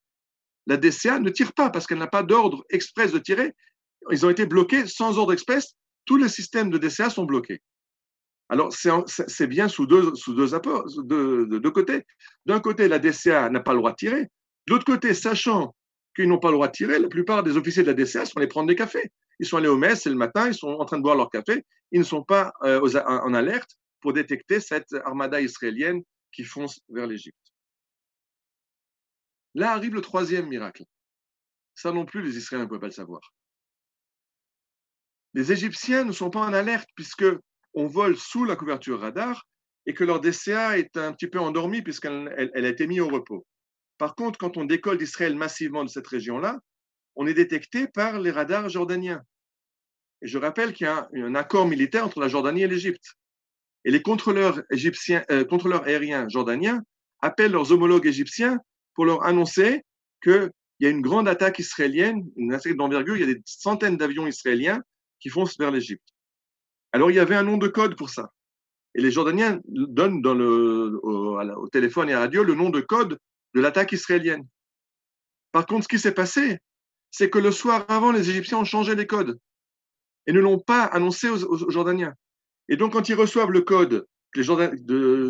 la DCA ne tire pas parce qu'elle n'a pas d'ordre express de tirer. Ils ont été bloqués sans ordre express. Tous les systèmes de DCA sont bloqués. Alors, c'est bien sous deux côtés. D'un côté, la DCA n'a pas le droit de tirer. De l'autre côté, sachant qu'ils n'ont pas le droit de tirer, la plupart des officiers de la DCA sont allés prendre des cafés. Ils sont allés au mess, c'est le matin, ils sont en train de boire leur café. Ils ne sont pas en alerte pour détecter cette armada israélienne qui fonce vers l'Égypte. Là arrive le troisième miracle. Ça non plus, les Israéliens ne peuvent pas le savoir. Les Égyptiens ne sont pas en alerte puisqu'on vole sous la couverture radar et que leur DCA est un petit peu endormie puisqu'elle a été mise au repos. Par contre, quand on décolle d'Israël massivement de cette région-là, on est détecté par les radars jordaniens. Et je rappelle qu'il y a un accord militaire entre la Jordanie et l'Égypte. Et les contrôleurs aériens jordaniens appellent leurs homologues égyptiens pour leur annoncer qu'il y a une grande attaque israélienne, une attaque d'envergure, il y a des centaines d'avions israéliens qui foncent vers l'Égypte. Alors, il y avait un nom de code pour ça. Et les Jordaniens donnent au téléphone et à la radio le nom de code de l'attaque israélienne. Par contre, ce qui s'est passé, c'est que le soir avant, les Égyptiens ont changé les codes et ne l'ont pas annoncé aux Jordaniens. Et donc, quand ils reçoivent le code que les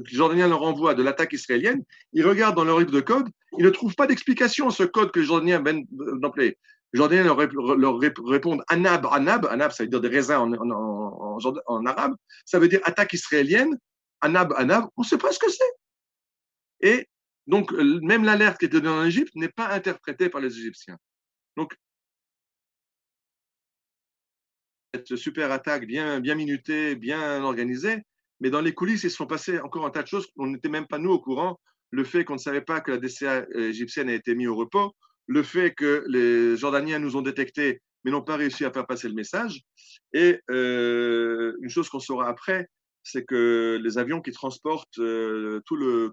Jordaniens leur envoient de l'attaque israélienne, ils regardent dans leur livre de code, ils ne trouvent pas d'explication à ce code que les Jordaniens viennent d'appeler. Les Jordaniens leur répondent Anab, ça veut dire des raisins en arabe, ça veut dire attaque israélienne, Anab, on ne sait pas ce que c'est. Et donc, même l'alerte qui était donnée en Égypte n'est pas interprétée par les Égyptiens. Donc, cette super attaque bien minutée, bien organisée, mais dans les coulisses, il se sont passées encore un tas de choses. On n'était même pas nous au courant. Le fait qu'on ne savait pas que la DCA égyptienne a été mise au repos, le fait que les Jordaniens nous ont détectés, mais n'ont pas réussi à faire passer le message. Et une chose qu'on saura après, c'est que les avions qui transportent tout le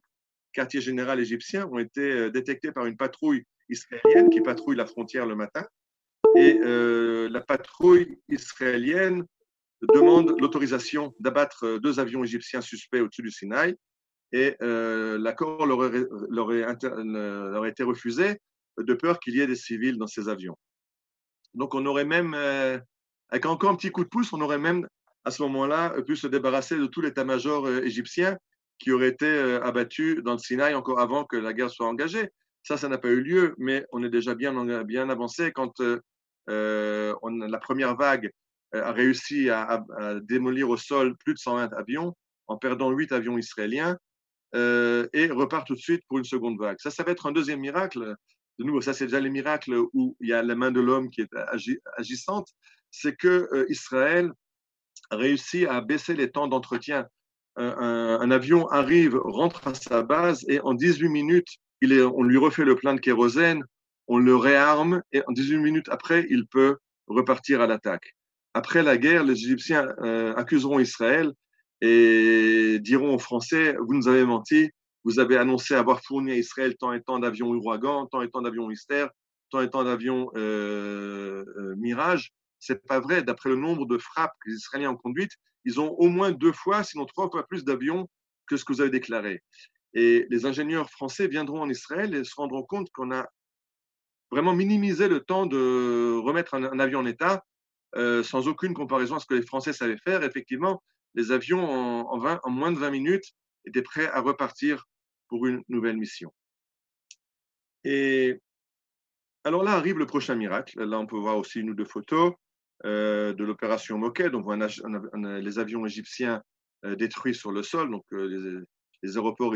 quartier général égyptien ont été détectés par une patrouille israélienne qui patrouille la frontière le matin. Et la patrouille israélienne demande l'autorisation d'abattre 2 avions égyptiens suspects au-dessus du Sinaï. Et l'accord leur aurait été refusé de peur qu'il y ait des civils dans ces avions. Donc on aurait même, avec encore un petit coup de pouce, on aurait même à ce moment-là pu se débarrasser de tout l'état-major égyptien qui aurait été abattu dans le Sinaï encore avant que la guerre soit engagée. Ça n'a pas eu lieu, mais on est déjà bien avancé quand la première vague a réussi à démolir au sol plus de 120 avions en perdant 8 avions israéliens et repart tout de suite pour une seconde vague. Ça va être un deuxième miracle. De nouveau, ça c'est déjà les miracles où il y a la main de l'homme qui est agissante. C'est que Israël a réussi à baisser les temps d'entretien. Un avion arrive, rentre à sa base et en 18 minutes, on lui refait le plein de kérosène, on le réarme et en 18 minutes après, il peut repartir à l'attaque. Après la guerre, les Égyptiens accuseront Israël et diront aux Français, vous nous avez menti, vous avez annoncé avoir fourni à Israël tant et tant d'avions Ouragan, tant et tant d'avions Mystère, tant et tant d'avions Mirage. C'est pas vrai. D'après le nombre de frappes que les Israéliens ont conduites, ils ont au moins 2 fois, sinon 3 fois plus d'avions que ce que vous avez déclaré. Et les ingénieurs français viendront en Israël et se rendront compte qu'on a vraiment minimisé le temps de remettre un avion en état, sans aucune comparaison à ce que les Français savaient faire. Effectivement, les avions, en moins de 20 minutes, étaient prêts à repartir pour une nouvelle mission. Et alors là arrive le prochain miracle. Là, on peut voir aussi une ou deux photos de l'opération Moked. On voit les avions égyptiens détruits sur le sol. Donc, les aéroports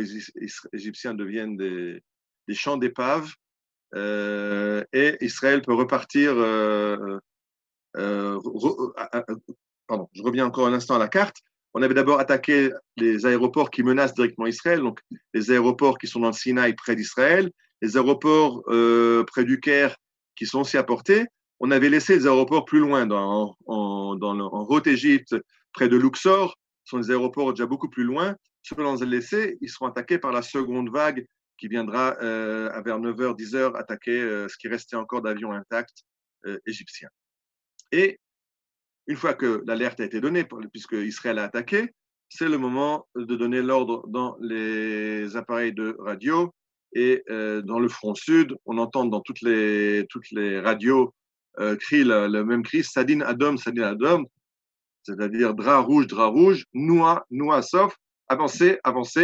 égyptiens deviennent des champs d'épaves. Et Israël peut repartir. Pardon, je reviens encore un instant à la carte. On avait d'abord attaqué les aéroports qui menacent directement Israël, donc les aéroports qui sont dans le Sinaï près d'Israël, les aéroports près du Caire qui sont aussi à portée. On avait laissé les aéroports plus loin, en Haute-Égypte, près de Luxor. Ce sont des aéroports déjà beaucoup plus loin. Ceux qu'on a laissés, ils seront attaqués par la seconde vague qui viendra vers 9h, 10h attaquer ce qui restait encore d'avions intacts égyptiens. Et une fois que l'alerte a été donnée, puisque Israël a attaqué, c'est le moment de donner l'ordre dans les appareils de radio. Et dans le front sud, on entend dans toutes les radios crie le même cri, Sadin Adom, c'est-à-dire drap rouge, Noua, sauf, avancez,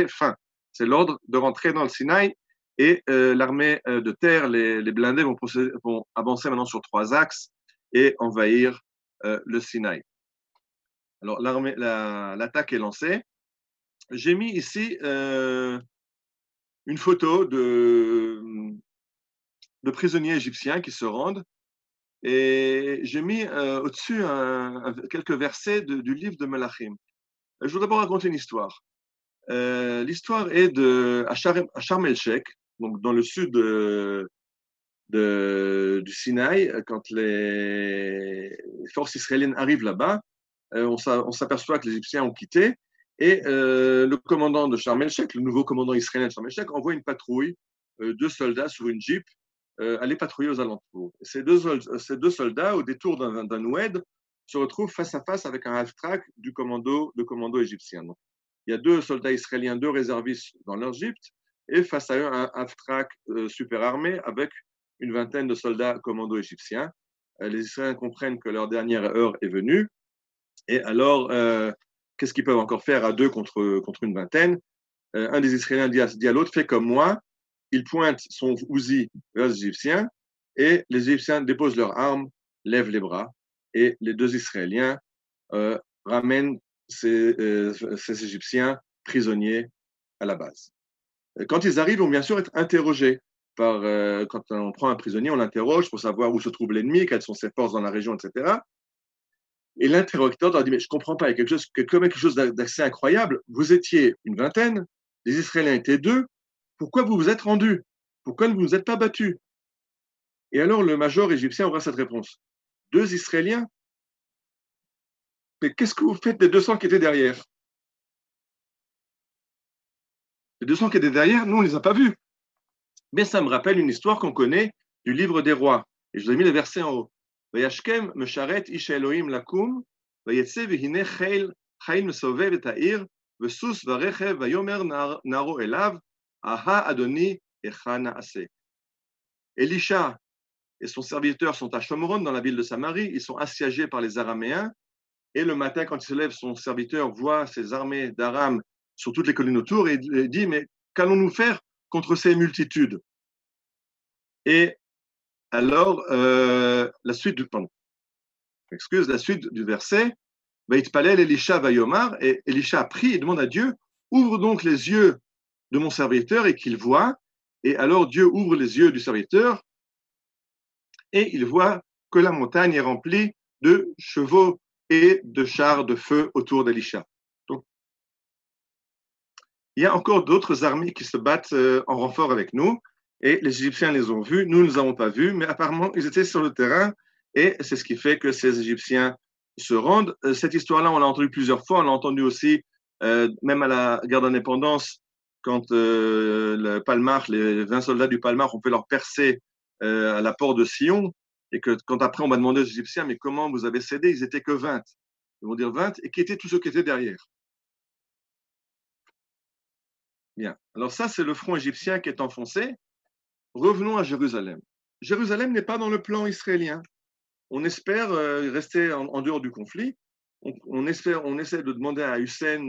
fin. C'est l'ordre de rentrer dans le Sinaï. Et l'armée de terre, les blindés vont avancer maintenant sur 3 axes et envahir le Sinaï. Alors, l'attaque est lancée. J'ai mis ici une photo de prisonniers égyptiens qui se rendent. Et j'ai mis au-dessus quelques versets du livre de Melachim. Je veux d'abord raconter une histoire. L'histoire est à Sharm el-Sheikh, donc dans le sud du Sinaï. Quand les forces israéliennes arrivent là-bas, on s'aperçoit que les Égyptiens ont quitté. Et le commandant de Sharm el-Sheikh, le nouveau commandant israélien de Sharm el-Sheikh, envoie une patrouille de soldats sur une jeep aller patrouiller aux alentours. Ces deux soldats, au détour d'un oued, se retrouvent face à face avec un half-track de commando égyptien. Donc, il y a 2 soldats israéliens, 2 réservistes dans leur jeep, et face à eux, un half-track super armé avec une vingtaine de soldats commando égyptiens. Les Israéliens comprennent que leur dernière heure est venue. Et alors, qu'est-ce qu'ils peuvent encore faire à 2 contre une vingtaine? Un des Israéliens dit à l'autre, fais comme moi. Il pointe son Uzi vers les Égyptiens et les Égyptiens déposent leurs armes, lèvent les bras et les 2 Israéliens ramènent ces Égyptiens prisonniers à la base. Quand ils arrivent, ils vont bien sûr être interrogés. Quand on prend un prisonnier, on l'interroge pour savoir où se trouve l'ennemi, quelles sont ses forces dans la région, etc. Et l'interrogateur leur dit, mais je ne comprends pas, il y a quelque chose d'assez incroyable. Vous étiez une vingtaine, les Israéliens étaient 2, pourquoi vous vous êtes rendus? Pourquoi ne vous vous êtes pas battus? Et alors le major égyptien aura cette réponse. 2 Israéliens? Mais qu'est-ce que vous faites des 200 qui étaient derrière? Les 200 qui étaient derrière, nous, on ne les a pas vus. Mais ça me rappelle une histoire qu'on connaît du livre des rois. Et je vous ai mis les versets en haut. Vayashkem mesharet ish Elohim lakum, vayetze vehine chayil mesovev et ha'ir, vesus varechev vayomer naro elav, aha Adoni echa naaseh. Elisha et son serviteur sont à Shomron, dans la ville de Samarie. Ils sont assiégés par les Araméens. Et le matin, quand il se lève, son serviteur voit ces armées d'Aram sur toutes les collines autour et il dit, mais qu'allons-nous faire contre ces multitudes? Et alors, la suite du verset, Vaïtpalel Elisha Vayomar, et Elisha prie et demande à Dieu, ouvre donc les yeux de mon serviteur et qu'il voit. Et alors Dieu ouvre les yeux du serviteur et il voit que la montagne est remplie de chevaux et de chars de feu autour d'Elisha. Donc, il y a encore d'autres armées qui se battent en renfort avec nous. Et les Égyptiens les ont vus, nous ne les avons pas vus, mais apparemment, ils étaient sur le terrain et c'est ce qui fait que ces Égyptiens se rendent. Cette histoire-là, on l'a entendue plusieurs fois, on l'a entendue aussi même à la guerre d'indépendance, quand le Palmar, les 20 soldats du Palmar ont fait leur percée à la porte de Sion, et que quand après on m'a demandé aux Égyptiens, mais comment vous avez cédé? Ils étaient que 20. Ils vont dire 20, et qui étaient tous ceux qui étaient derrière. Bien. Alors ça, c'est le front égyptien qui est enfoncé. Revenons à Jérusalem. Jérusalem n'est pas dans le plan israélien. On espère rester en dehors du conflit. On essaie de demander à Hussein,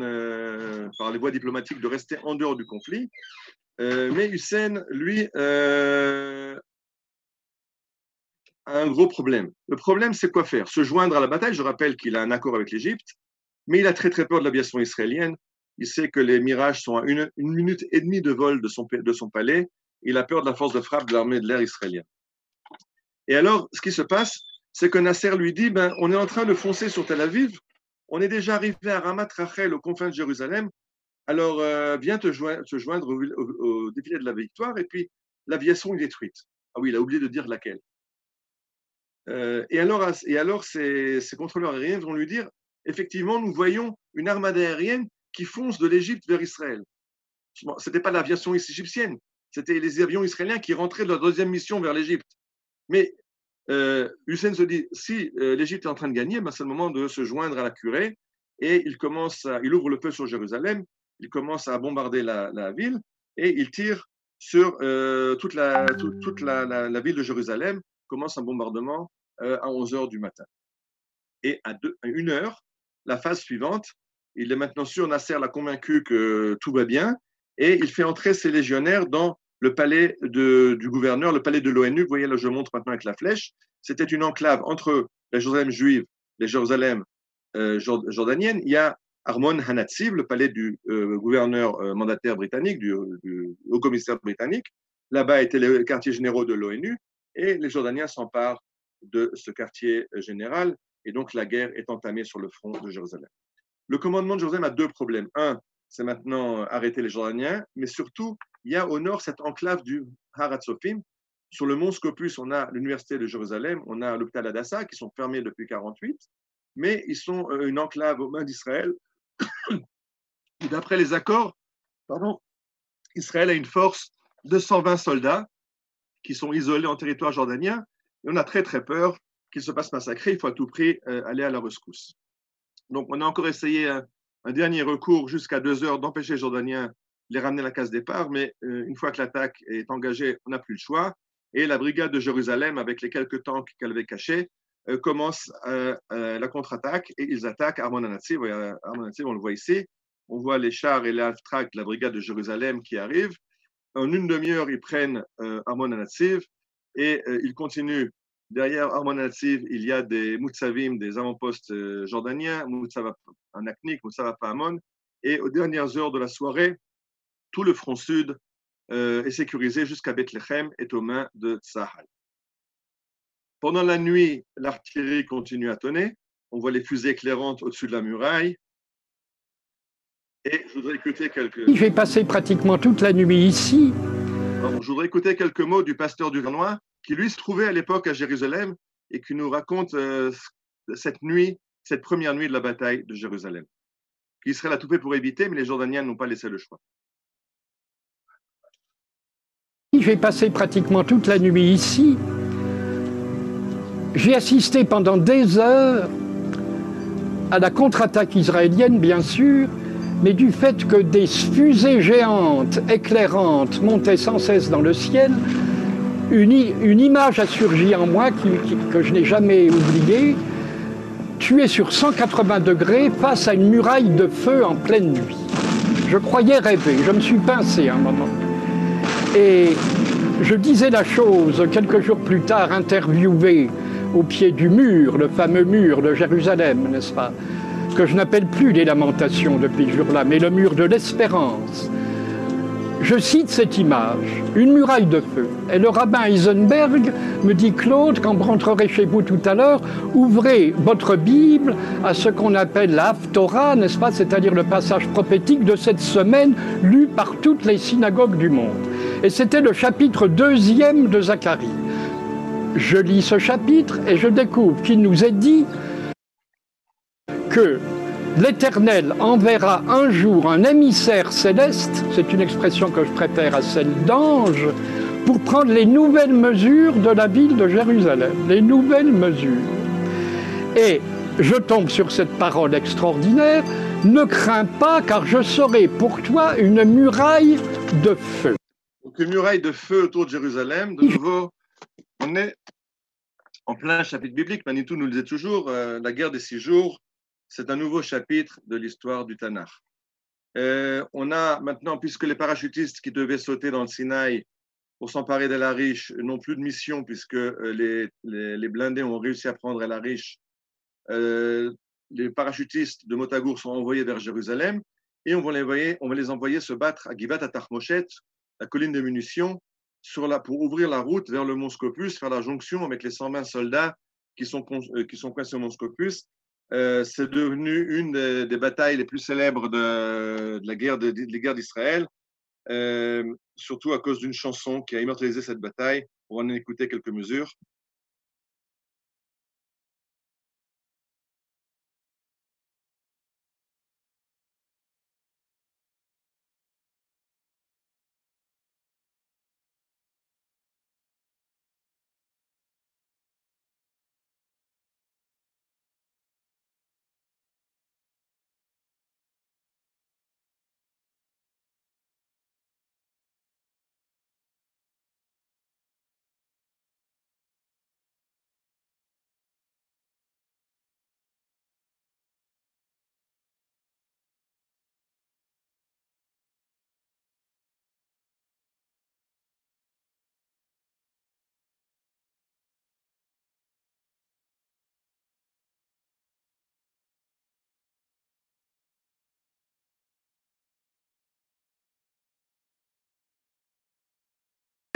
par les voies diplomatiques, de rester en dehors du conflit. Mais Hussein, lui, a un gros problème. Le problème, c'est quoi faire? Se joindre à la bataille. Je rappelle qu'il a un accord avec l'Égypte, mais il a très très peur de l'aviation israélienne. Il sait que les Mirages sont à une minute et demie de vol de son palais. Il a peur de la force de frappe de l'armée de l'air israélienne. Et alors, ce qui se passe, c'est que Nasser lui dit, on est en train de foncer sur Tel Aviv, on est déjà arrivé à Ramat Rachel, aux confins de Jérusalem, alors viens te joindre au défilé de la victoire, et puis l'aviation est détruite. Ah oui, il a oublié de dire laquelle. Et alors ces contrôleurs aériens vont lui dire, effectivement, nous voyons une armade aérienne qui fonce de l'Égypte vers Israël. Ce n'était pas l'aviation égyptienne, c'était les avions israéliens qui rentraient de leur deuxième mission vers l'Égypte. Mais Hussein se dit, si l'Égypte est en train de gagner, c'est le moment de se joindre à la curée, et il ouvre le feu sur Jérusalem, il commence à bombarder la ville, et il tire sur toute la ville de Jérusalem, commence un bombardement à 11h du matin. Et à 1h, la phase suivante, il est maintenant sûr, Nasser l'a convaincu que tout va bien, et il fait entrer ses légionnaires dans le palais du gouverneur, le palais de l'ONU. Vous voyez, là, je montre maintenant avec la flèche. C'était une enclave entre la Jérusalem juive et la Jérusalem jordanienne. Il y a Armon Hanatsiv, le palais du gouverneur mandataire britannique, du haut-commissaire britannique. Là-bas étaient les quartiers généraux de l'ONU, et les Jordaniens s'emparent de ce quartier général, et donc la guerre est entamée sur le front de Jérusalem. Le commandement de Jérusalem a deux problèmes. Un, c'est maintenant arrêter les Jordaniens, mais surtout, il y a au nord cette enclave du Har HaTzofim. Sur le mont Scopus, on a l'université de Jérusalem, on a l'hôpital Hadassah, qui sont fermés depuis 1948, mais ils sont une enclave aux mains d'Israël. D'après les accords, Israël a une force de 120 soldats qui sont isolés en territoire jordanien, et on a très très peur qu'ils se fassent massacrer. Il faut à tout prix aller à la rescousse. Donc on a encore essayé un dernier recours jusqu'à 2h d'empêcher les Jordaniens de les ramener à la case départ, mais une fois que l'attaque est engagée, on n'a plus le choix. Et la brigade de Jérusalem, avec les quelques tanks qu'elle avait cachés, commence la contre-attaque, et ils attaquent Armon Hanatsiv. Armon Hanatsiv, on le voit ici. On voit les chars et les half-tracks de la brigade de Jérusalem qui arrivent. En une demi-heure, ils prennent Armon Hanatsiv, et ils continuent. Derrière Armon Hanatsiv, il y a des Moutsavim, des avant-postes jordaniens, Moutsava Anaknik, Moutsava Pahamon, et aux dernières heures de la soirée, tout le front sud est sécurisé jusqu'à Bethléem, est aux mains de Tzahal. Pendant la nuit, l'artillerie continue à tonner, on voit les fusées éclairantes au-dessus de la muraille, et je voudrais écouter J'ai passé pratiquement toute la nuit ici. Alors, je voudrais écouter quelques mots du pasteur du Vernois, qui lui se trouvait à l'époque à Jérusalem et qui nous raconte cette première nuit de la bataille de Jérusalem, qu'Israël a tout fait pour éviter, mais les Jordaniens n'ont pas laissé le choix. J'ai passé pratiquement toute la nuit ici. J'ai assisté pendant des heures à la contre-attaque israélienne, bien sûr, mais du fait que des fusées géantes, éclairantes, montaient sans cesse dans le ciel, une image a surgi en moi que je n'ai jamais oubliée. Tué sur 180 degrés face à une muraille de feu en pleine nuit. Je croyais rêver, je me suis pincé un moment. Et je disais la chose quelques jours plus tard, interviewé au pied du mur, le fameux mur de Jérusalem, n'est-ce pas, que je n'appelle plus les lamentations depuis ce jour-là, mais le mur de l'espérance. je cite cette image, une muraille de feu. Et le rabbin Eisenberg me dit, Claude, quand vous rentrerez chez vous tout à l'heure, ouvrez votre Bible à ce qu'on appelle la Haftorah, n'est-ce pas, c'est-à-dire le passage prophétique de cette semaine lu par toutes les synagogues du monde. Et c'était le chapitre 2e de Zacharie. Je lis ce chapitre et je découvre qu'il nous est dit que l'Éternel enverra un jour un émissaire céleste, c'est une expression que je préfère à celle d'ange, pour prendre les nouvelles mesures de la ville de Jérusalem, les nouvelles mesures. Et je tombe sur cette parole extraordinaire, ne crains pas car je serai pour toi une muraille de feu. Donc une muraille de feu autour de Jérusalem, de nouveau, on est en plein chapitre biblique, Manitou nous le disait toujours, la guerre des 6 jours, c'est un nouveau chapitre de l'histoire du Tanakh. On a maintenant, puisque les parachutistes qui devaient sauter dans le Sinaï pour s'emparer d'El Arish n'ont plus de mission, puisque les blindés ont réussi à prendre El Arish, les parachutistes de Motagour sont envoyés vers Jérusalem et on va les envoyer se battre à Givat Atarmoshet, la colline de munitions, pour ouvrir la route vers le mont Scopus, faire la jonction avec les 120 soldats qui sont coincés au mont Scopus. C'est devenu une des batailles les plus célèbres de la guerre des guerres d'Israël, surtout à cause d'une chanson qui a immortalisé cette bataille. On va en écouter quelques mesures.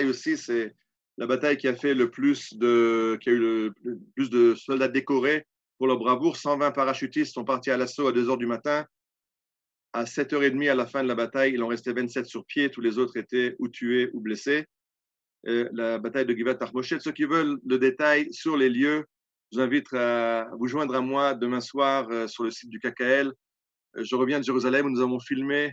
Aussi, c'est la bataille qui a fait qui a eu le plus de soldats décorés pour leur bravoure. 120 parachutistes sont partis à l'assaut à 2 heures du matin. À 7h30 à la fin de la bataille, il en restait 27 sur pied. Tous les autres étaient ou tués ou blessés. La bataille de Givat Armoshet. Ceux qui veulent le détail sur les lieux, je vous invite à vous joindre à moi demain soir sur le site du KKL. Je reviens de Jérusalem où nous avons filmé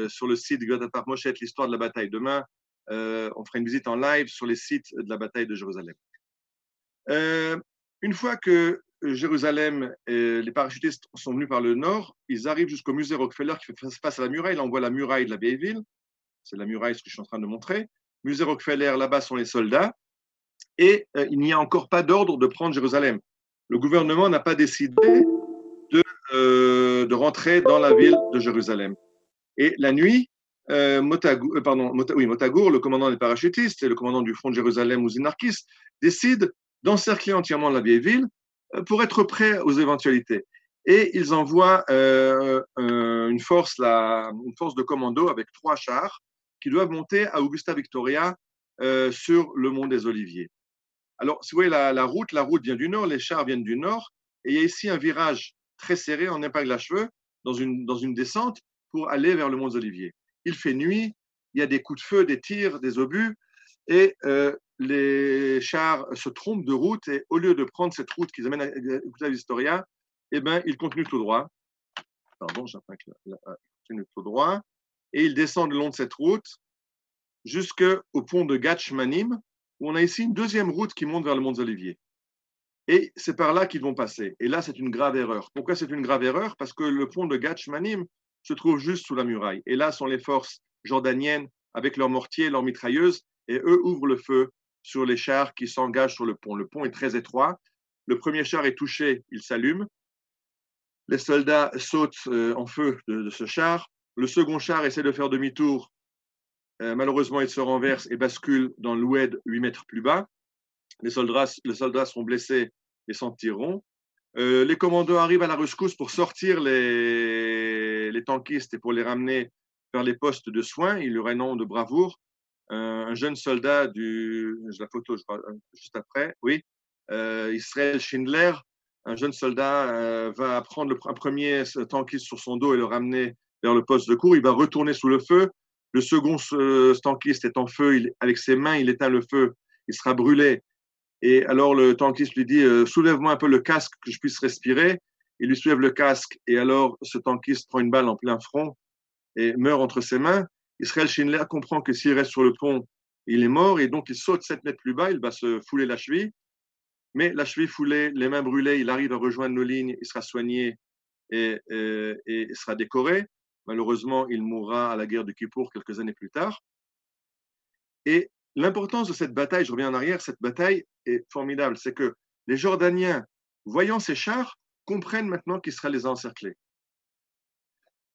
sur le site de Givat Armoshet l'histoire de la bataille. Demain, on fera une visite en live sur les sites de la bataille de Jérusalem. Une fois que Jérusalem, les parachutistes sont venus par le nord, ils arrivent jusqu'au musée Rockefeller qui fait face à la muraille. Là, on voit la muraille de la vieille ville. C'est la muraille, ce que je suis en train de montrer. Musée Rockefeller, là-bas sont les soldats. Et il n'y a encore pas d'ordre de prendre Jérusalem. Le gouvernement n'a pas décidé de rentrer dans la ville de Jérusalem. Et la nuit, Motagour, le commandant des parachutistes et le commandant du front de Jérusalem, Ouzinarkis, décident d'encercler entièrement la vieille ville pour être prêts aux éventualités. Et ils envoient une force de commando avec 3 chars qui doivent monter à Augusta Victoria sur le mont des Oliviers. Alors, si vous voyez la route vient du nord, les chars viennent du nord, et il y a ici un virage très serré en épingle à cheveux dans une descente pour aller vers le mont des Oliviers. Il fait nuit, il y a des coups de feu, des tirs, des obus, et les chars se trompent de route, et au lieu de prendre cette route qu'ils amènent à Augusta Victoria, eh ben, ils continuent tout droit. Pardon, j'apprends que ils continuent tout droit, et ils descendent le long de cette route jusqu'au pont de Gatchmanim, où on a ici une deuxième route qui monte vers le mont des Oliviers. Et c'est par là qu'ils vont passer. Et là, c'est une grave erreur. Pourquoi c'est une grave erreur? Parce que le pont de Gatchmanim se trouve juste sous la muraille. Et là sont les forces jordaniennes avec leurs mortiers, leurs mitrailleuses, et eux ouvrent le feu sur les chars qui s'engagent sur le pont. Le pont est très étroit. Le premier char est touché, il s'allume. Les soldats sautent en feu de ce char. Le second char essaie de faire demi-tour. Malheureusement, il se renverse et bascule dans l'oued 8 mètres plus bas. Les soldats sont blessés et s'en tireront. Les commandos arrivent à la rescousse pour sortir les tankistes et pour les ramener vers les postes de soins. Il y aurait un nom de bravoure. Un jeune soldat j'ai la photo je crois, juste après, oui, Israël Schindler, un jeune soldat va prendre un premier tankiste sur son dos et le ramener vers le poste de secours. Il va retourner sous le feu. Le second tankiste est en feu, avec ses mains, il éteint le feu, il sera brûlé. Et alors le tankiste lui dit soulève-moi un peu le casque que je puisse respirer. Il lui soulève le casque et alors ce tankiste prend une balle en plein front et meurt entre ses mains. Israël Schindler comprend que s'il reste sur le pont, il est mort et donc il saute 7 mètres plus bas, il va se fouler la cheville. Mais la cheville foulée, les mains brûlées, il arrive à rejoindre nos lignes, il sera soigné et sera décoré. Malheureusement, il mourra à la guerre de Kippour quelques années plus tard. Et l'importance de cette bataille, je reviens en arrière, cette bataille est formidable. C'est que les Jordaniens, voyant ces chars, comprennent maintenant qu'Israël les a encerclés.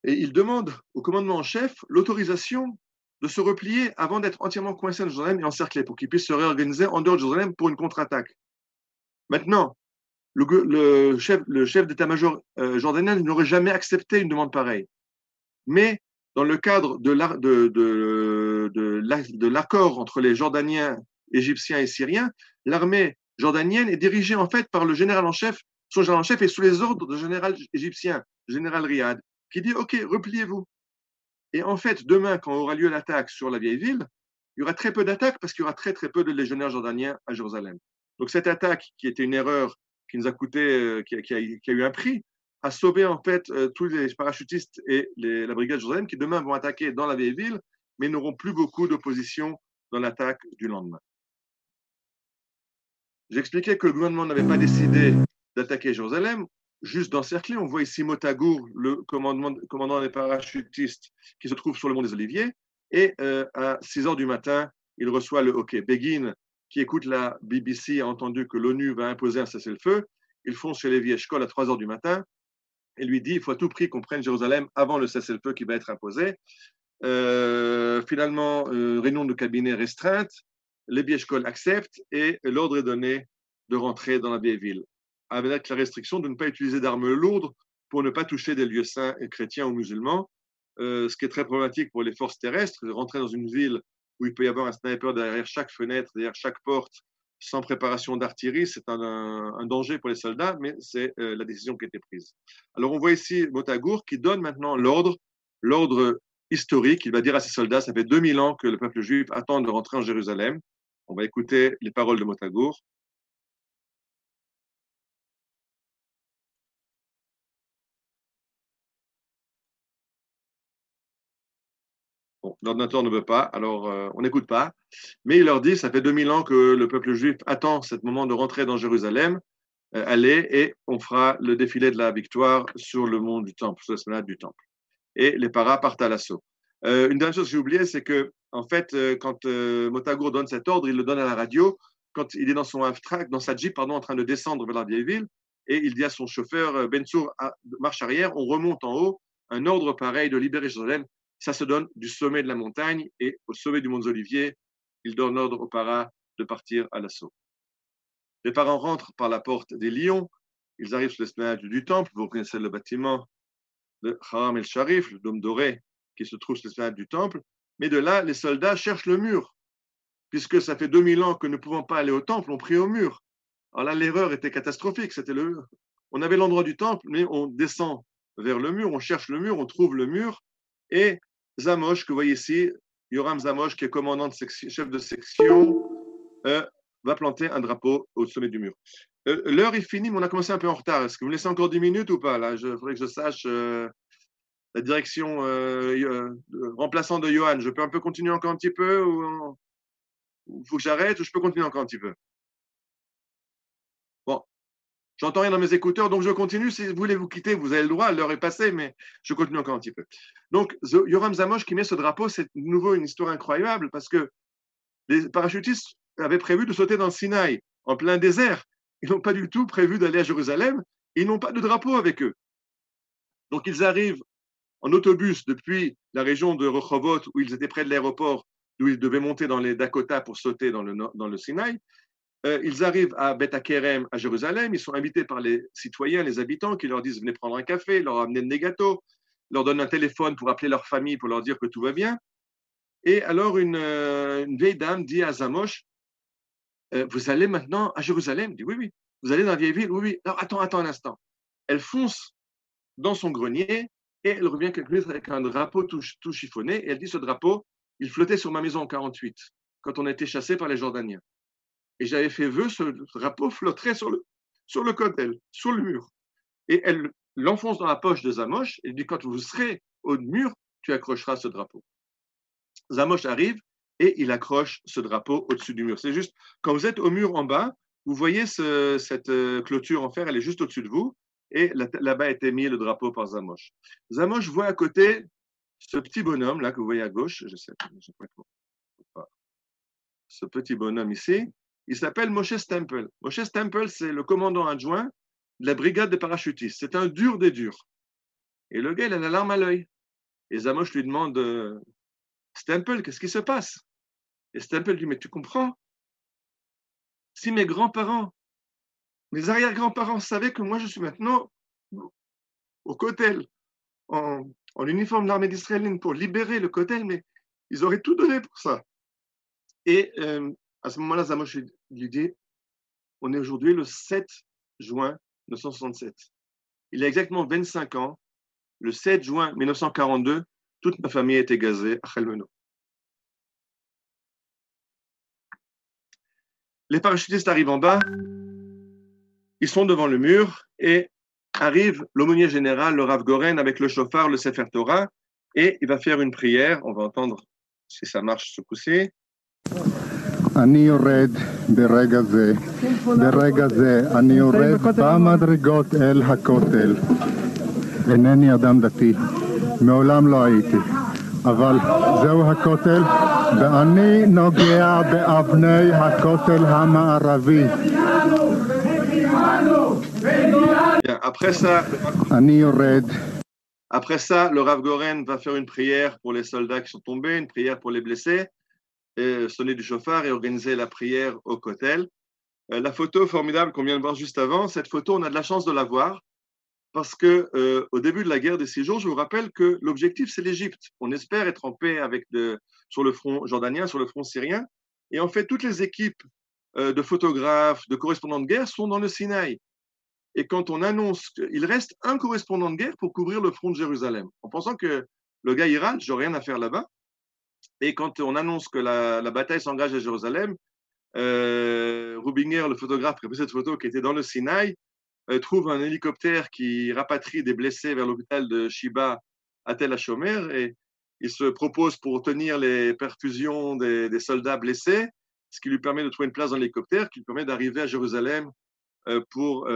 Et ils demandent au commandement en chef l'autorisation de se replier avant d'être entièrement coincés en Jérusalem et encerclés pour qu'ils puissent se réorganiser en dehors de Jérusalem pour une contre-attaque. Maintenant, le chef d'état-major jordanien n'aurait jamais accepté une demande pareille. Mais dans le cadre de l'accord entre les Jordaniens, Égyptiens et Syriens, l'armée jordanienne est dirigée en fait par le général en chef, son général en chef est sous les ordres du général égyptien, le général Riyad, qui dit OK, repliez-vous. Et en fait, demain, quand aura lieu l'attaque sur la vieille ville, il y aura très peu d'attaques parce qu'il y aura très très peu de légionnaires jordaniens à Jérusalem. Donc cette attaque, qui était une erreur, qui nous a coûté, qui a eu un prix, a sauvé en fait tous les parachutistes et la brigade de Jérusalem qui demain vont attaquer dans la vieille ville, mais n'auront plus beaucoup d'opposition dans l'attaque du lendemain. J'expliquais que le gouvernement n'avait pas décidé d'attaquer Jérusalem, juste d'encercler. On voit ici Motagour, le commandant des parachutistes, qui se trouve sur le mont des Oliviers. Et à 6 heures du matin, il reçoit le OK. Begin, qui écoute la BBC, a entendu que l'ONU va imposer un cessez-le-feu. Il fonce chez Lévi Eshkol à 3 heures du matin et lui dit il faut à tout prix qu'on prenne Jérusalem avant le cessez-le-feu qui va être imposé. Finalement, réunion de cabinet restreinte, Lévi Eshkol accepte et l'ordre est donné de rentrer dans la vieille ville, avec la restriction de ne pas utiliser d'armes lourdes pour ne pas toucher des lieux saints et chrétiens ou musulmans, ce qui est très problématique pour les forces terrestres, de rentrer dans une ville où il peut y avoir un sniper derrière chaque fenêtre, derrière chaque porte, sans préparation d'artillerie, c'est un danger pour les soldats, mais c'est la décision qui a été prise. Alors on voit ici Motagour qui donne maintenant l'ordre historique. Il va dire à ses soldats, ça fait 2000 ans que le peuple juif attend de rentrer en Jérusalem. On va écouter les paroles de Motagour. Bon, l'ordinateur ne veut pas, alors on n'écoute pas. Mais il leur dit, ça fait 2000 ans que le peuple juif attend ce moment de rentrer dans Jérusalem. Allez, et on fera le défilé de la victoire sur le mont du Temple, sur l'esplanade du Temple. Et les paras partent à l'assaut. Une dernière chose que j'ai oubliée, c'est que, en fait, quand Motagour donne cet ordre, il le donne à la radio, quand il est dans sa Jeep, en train de descendre vers la vieille ville, et il dit à son chauffeur, Bensour, marche arrière, on remonte en haut, un ordre pareil de libérer Jérusalem. Ça se donne du sommet de la montagne et au sommet du mont des Oliviers, il donne l'ordre aux paras de partir à l'assaut. Les paras rentrent par la porte des Lions, ils arrivent sur l'esplanade du Temple, vous connaissez le bâtiment de Haram el-Sharif, le dôme doré qui se trouve sur l'esplanade du Temple, mais de là, les soldats cherchent le mur, puisque ça fait 2000 ans que ne pouvons pas aller au Temple, on prie au mur. Alors là, l'erreur était catastrophique, on avait l'endroit du Temple, mais on descend vers le mur, on cherche le mur, on trouve le mur, et Zamosh, que vous voyez ici, Yoram Zamosh, qui est commandant chef de section, va planter un drapeau au sommet du mur. L'heure est finie, mais on a commencé un peu en retard. Est-ce que vous me laissez encore 10 minutes ou pas? Là, il faudrait que je sache la direction remplaçant de Johan. Je peux un peu continuer encore un petit peu ou il faut que j'arrête ou je peux continuer encore un petit peu? Bon, j'entends rien dans mes écouteurs, donc je continue. Si vous voulez vous quitter, vous avez le droit, l'heure est passée, mais je continue encore un petit peu. Donc, Yoram Zamosh qui met ce drapeau, c'est de nouveau une histoire incroyable parce que les parachutistes avaient prévu de sauter dans le Sinaï, en plein désert. Ils n'ont pas du tout prévu d'aller à Jérusalem. Ils n'ont pas de drapeau avec eux. Donc, ils arrivent en autobus depuis la région de Rehovot, où ils étaient près de l'aéroport, d'où ils devaient monter dans les Dakota pour sauter dans le Sinaï. Ils arrivent à Beth Hakerem, à Jérusalem. Ils sont invités par les citoyens, les habitants, qui leur disent venez prendre un café, ils leur amènent des gâteaux. leur donnent un téléphone pour appeler leur famille, pour leur dire que tout va bien. Et alors, une vieille dame dit à Zamosh, vous allez maintenant à Jérusalem? Il dit, oui, oui. Vous allez dans la vieille ville? Oui, oui. Alors, attends un instant. Elle fonce dans son grenier et elle revient quelques minutes avec un drapeau tout chiffonné. Et elle dit, ce drapeau, il flottait sur ma maison en 48, quand on a été chassé par les Jordaniens. Et j'avais fait vœu, ce drapeau flotterait sur le kotel, sur le mur. Et elle l'enfonce dans la poche de Zamosh et dit, quand vous serez au mur, tu accrocheras ce drapeau. Zamosh arrive et il accroche ce drapeau au-dessus du mur. C'est juste, quand vous êtes au mur en bas, vous voyez cette clôture en fer, elle est juste au-dessus de vous, et là-bas a été mis le drapeau par Zamosh. Zamosh voit à côté ce petit bonhomme là que vous voyez à gauche, je sais pas, ce petit bonhomme ici, il s'appelle Moshe Stempel. Moshe Stempel, c'est le commandant adjoint de la brigade des parachutistes. C'est un dur des durs. Et le gars, il a la larme à l'œil. Et Zamosh lui demande, Stempel, qu'est-ce qui se passe? Et Stempel lui dit, mais tu comprends? Si mes grands-parents, mes arrière-grands-parents savaient que moi je suis maintenant au Kotel, en uniforme de l'armée d'Israël pour libérer le Kotel, mais ils auraient tout donné pour ça. Et à ce moment-là, Zamosh lui dit, on est aujourd'hui le 7 juin 1967. Il y a exactement 25 ans, le 7 juin 1942, toute ma famille a été gazée à Chelmeno. Les parachutistes arrivent en bas, ils sont devant le mur et arrive l'aumônier général, le Rav Goren, avec le chauffard, le Sefer Torah, et il va faire une prière. On va entendre si ça marche ce coup-ci. אני יורד ברגע זה, אני יורד במדרגות אל הכותל. אינני אדם דתי, מעולם לא הייתי, אבל זהו הכותל, ואני נוגע באבני הכותל המערבי. Après ça, le Rav Goren va faire une prière pour les soldats qui sont tombés, une prière pour les blessés, et sonner du chauffard et organiser la prière au Kotel. La photo formidable qu'on vient de voir juste avant, cette photo, on a de la chance de la voir parce que au début de la guerre des 6 jours, je vous rappelle que l'objectif, c'est l'Égypte. On espère être en paix sur le front jordanien, sur le front syrien. Et en fait, toutes les équipes de photographes, de correspondants de guerre sont dans le Sinaï. Et quand on annonce qu'il reste un correspondant de guerre pour couvrir le front de Jérusalem, en pensant que le gars ira, je n'ai rien à faire là-bas. Et quand on annonce que la bataille s'engage à Jérusalem, Rubinger, le photographe qui a pris cette photo, qui était dans le Sinaï, trouve un hélicoptère qui rapatrie des blessés vers l'hôpital de Shiba à Tel HaShomer et il se propose pour tenir les perfusions des soldats blessés, ce qui lui permet de trouver une place dans l'hélicoptère, qui lui permet d'arriver à Jérusalem pour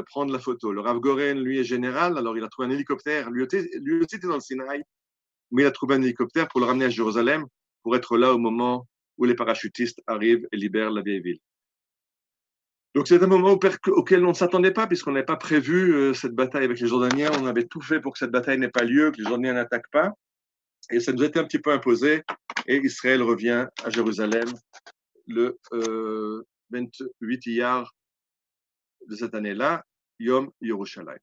prendre la photo. Le Rav Goren, lui, est général, alors il a trouvé un hélicoptère, lui aussi était dans le Sinaï, mais il a trouvé un hélicoptère pour le ramener à Jérusalem, pour être là au moment où les parachutistes arrivent et libèrent la vieille ville. Donc c'est un moment auquel on ne s'attendait pas, puisqu'on n'avait pas prévu cette bataille avec les Jordaniens, on avait tout fait pour que cette bataille n'ait pas lieu, que les Jordaniens n'attaquent pas, et ça nous a été un petit peu imposé, et Israël revient à Jérusalem le 28 Iyar de cette année-là, Yom Yerushalayim.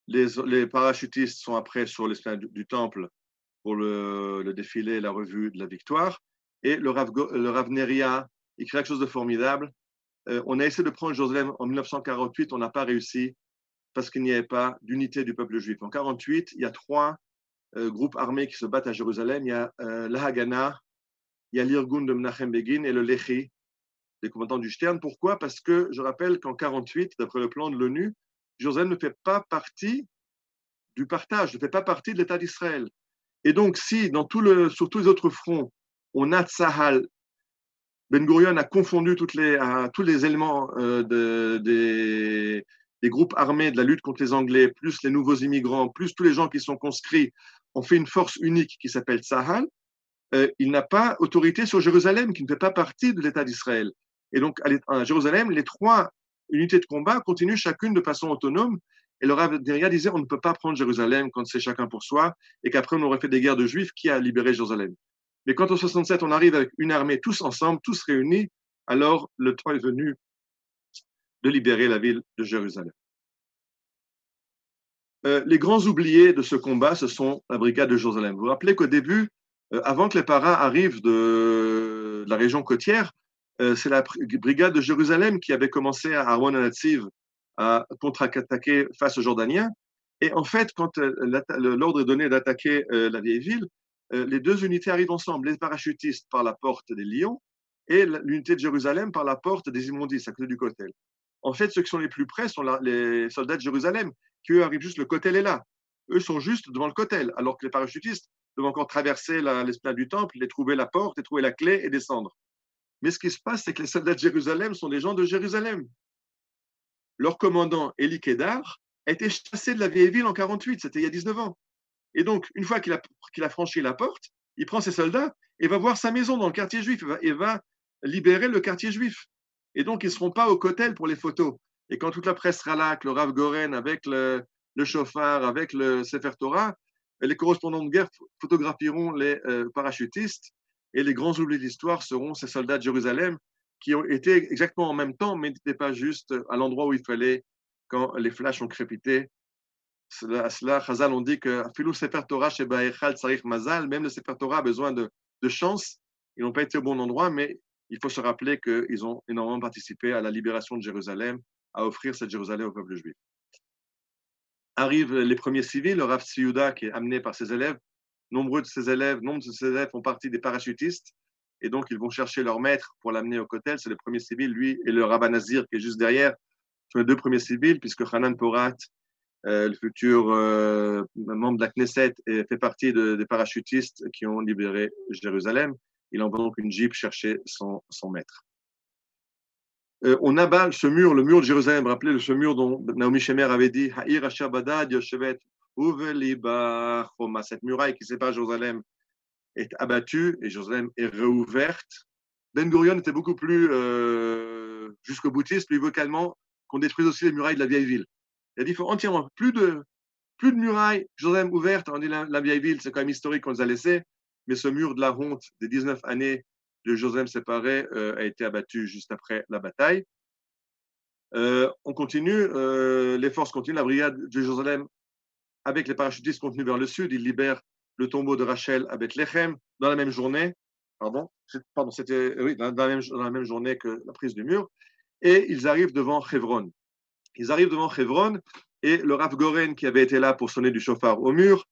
Les parachutistes sont après sur l'esplanade du temple pour le défilé, la revue de la victoire. Et le Rav Neria, il crée quelque chose de formidable. On a essayé de prendre Jérusalem en 1948, on n'a pas réussi parce qu'il n'y avait pas d'unité du peuple juif. En 1948, il y a 3 groupes armés qui se battent à Jérusalem. Il y a la Haganah, il y a l'Irgun de Menachem Begin et le Lehi, des combattants du Stern. Pourquoi? Parce que je rappelle qu'en 1948, d'après le plan de l'ONU, Jérusalem ne fait pas partie du partage, ne fait pas partie de l'État d'Israël. Et donc, si sur tous les autres fronts, on a Tzahal, Ben Gurion a confondu tous les éléments des groupes armés de la lutte contre les Anglais, plus les nouveaux immigrants, plus tous les gens qui sont conscrits, on fait une force unique qui s'appelle Tzahal. Il n'a pas autorité sur Jérusalem, qui ne fait pas partie de l'État d'Israël. Et donc, à Jérusalem, les 3 unités de combat continuent chacune de façon autonome. Et le Rav Neria disait, on ne peut pas prendre Jérusalem quand c'est chacun pour soi, et qu'après on aurait fait des guerres de Juifs, qui a libéré Jérusalem. Mais quand en 67, on arrive avec une armée, tous ensemble, tous réunis, alors le temps est venu de libérer la ville de Jérusalem. les grands oubliés de ce combat, ce sont la brigade de Jérusalem. Vous vous rappelez qu'au début, avant que les paras arrivent de la région côtière, c'est la brigade de Jérusalem qui avait commencé à Arwan al-Hatziv à contre-attaquer face aux Jordaniens. Et en fait, quand l'ordre est donné d'attaquer la vieille ville, les deux unités arrivent ensemble, les parachutistes par la porte des lions et l'unité de Jérusalem par la porte des immondices, à côté du Kotel. En fait, ceux qui sont les plus près sont les soldats de Jérusalem, qui eux arrivent juste, le Kotel est là. Eux sont juste devant le Kotel, alors que les parachutistes doivent encore traverser l'esplanade du temple, les trouver la porte, et trouver la clé et descendre. Mais ce qui se passe, c'est que les soldats de Jérusalem sont des gens de Jérusalem. Leur commandant, Élie Kédar, a été chassé de la vieille ville en 48, c'était il y a 19 ans. Et donc, une fois qu'il a franchi la porte, il prend ses soldats et va voir sa maison dans le quartier juif et va libérer le quartier juif. Et donc, ils ne seront pas au Kotel pour les photos. Et quand toute la presse sera là, avec le Rav Goren, avec le chauffard, avec le Sefer Torah, les correspondants de guerre photographieront les parachutistes et les grands oubliés de l'histoire seront ces soldats de Jérusalem qui ont été exactement en même temps, mais n'étaient pas juste à l'endroit où il fallait quand les flashs ont crépité. Cela, Chazal, on dit que Sefer Torah chez Ba'echal Tsarich Mazal, même le Sefer Torah a besoin de chance. Ils n'ont pas été au bon endroit, mais il faut se rappeler qu'ils ont énormément participé à la libération de Jérusalem, à offrir cette Jérusalem au peuple juif. Arrivent les premiers civils, le Rav Tziyuda qui est amené par ses élèves. Nombre de ses élèves font partie des parachutistes, et donc ils vont chercher leur maître pour l'amener au Kotel. C'est le premier civil, lui et le Rabban Nazir qui est juste derrière, sont les deux premiers civils, puisque Hanan Porat, le futur membre de la Knesset, fait partie des parachutistes qui ont libéré Jérusalem. Il envoie donc une jeep chercher son maître. On abat ce mur, le mur de Jérusalem. Rappelez ce mur dont Naomi Shemer avait dit Ha'ir Asher Badad Yoshevet Uveliba Choma. Cette muraille qui sépare Jérusalem est abattue et Jérusalem est réouverte. Ben Gurion était beaucoup plus jusqu'au boutiste, lui vocalement, qu'on détruise aussi les murailles de la vieille ville. Il a dit il faut entièrement plus de murailles, Jérusalem ouverte. On dit la vieille ville, c'est quand même historique qu'on les a laissées, mais ce mur de la honte des 19 années de Jérusalem séparé a été abattu juste après la bataille. On continue, les forces continuent. La brigade de Jérusalem, avec les parachutistes, continue vers le sud. Ils libèrent le tombeau de Rachel à Bethléem dans la même journée. C'était dans la même journée que la prise du mur. Et ils arrivent devant Hebron. Ils arrivent devant Hebron et le Rav Goren qui avait été là pour sonner du chauffard au mur,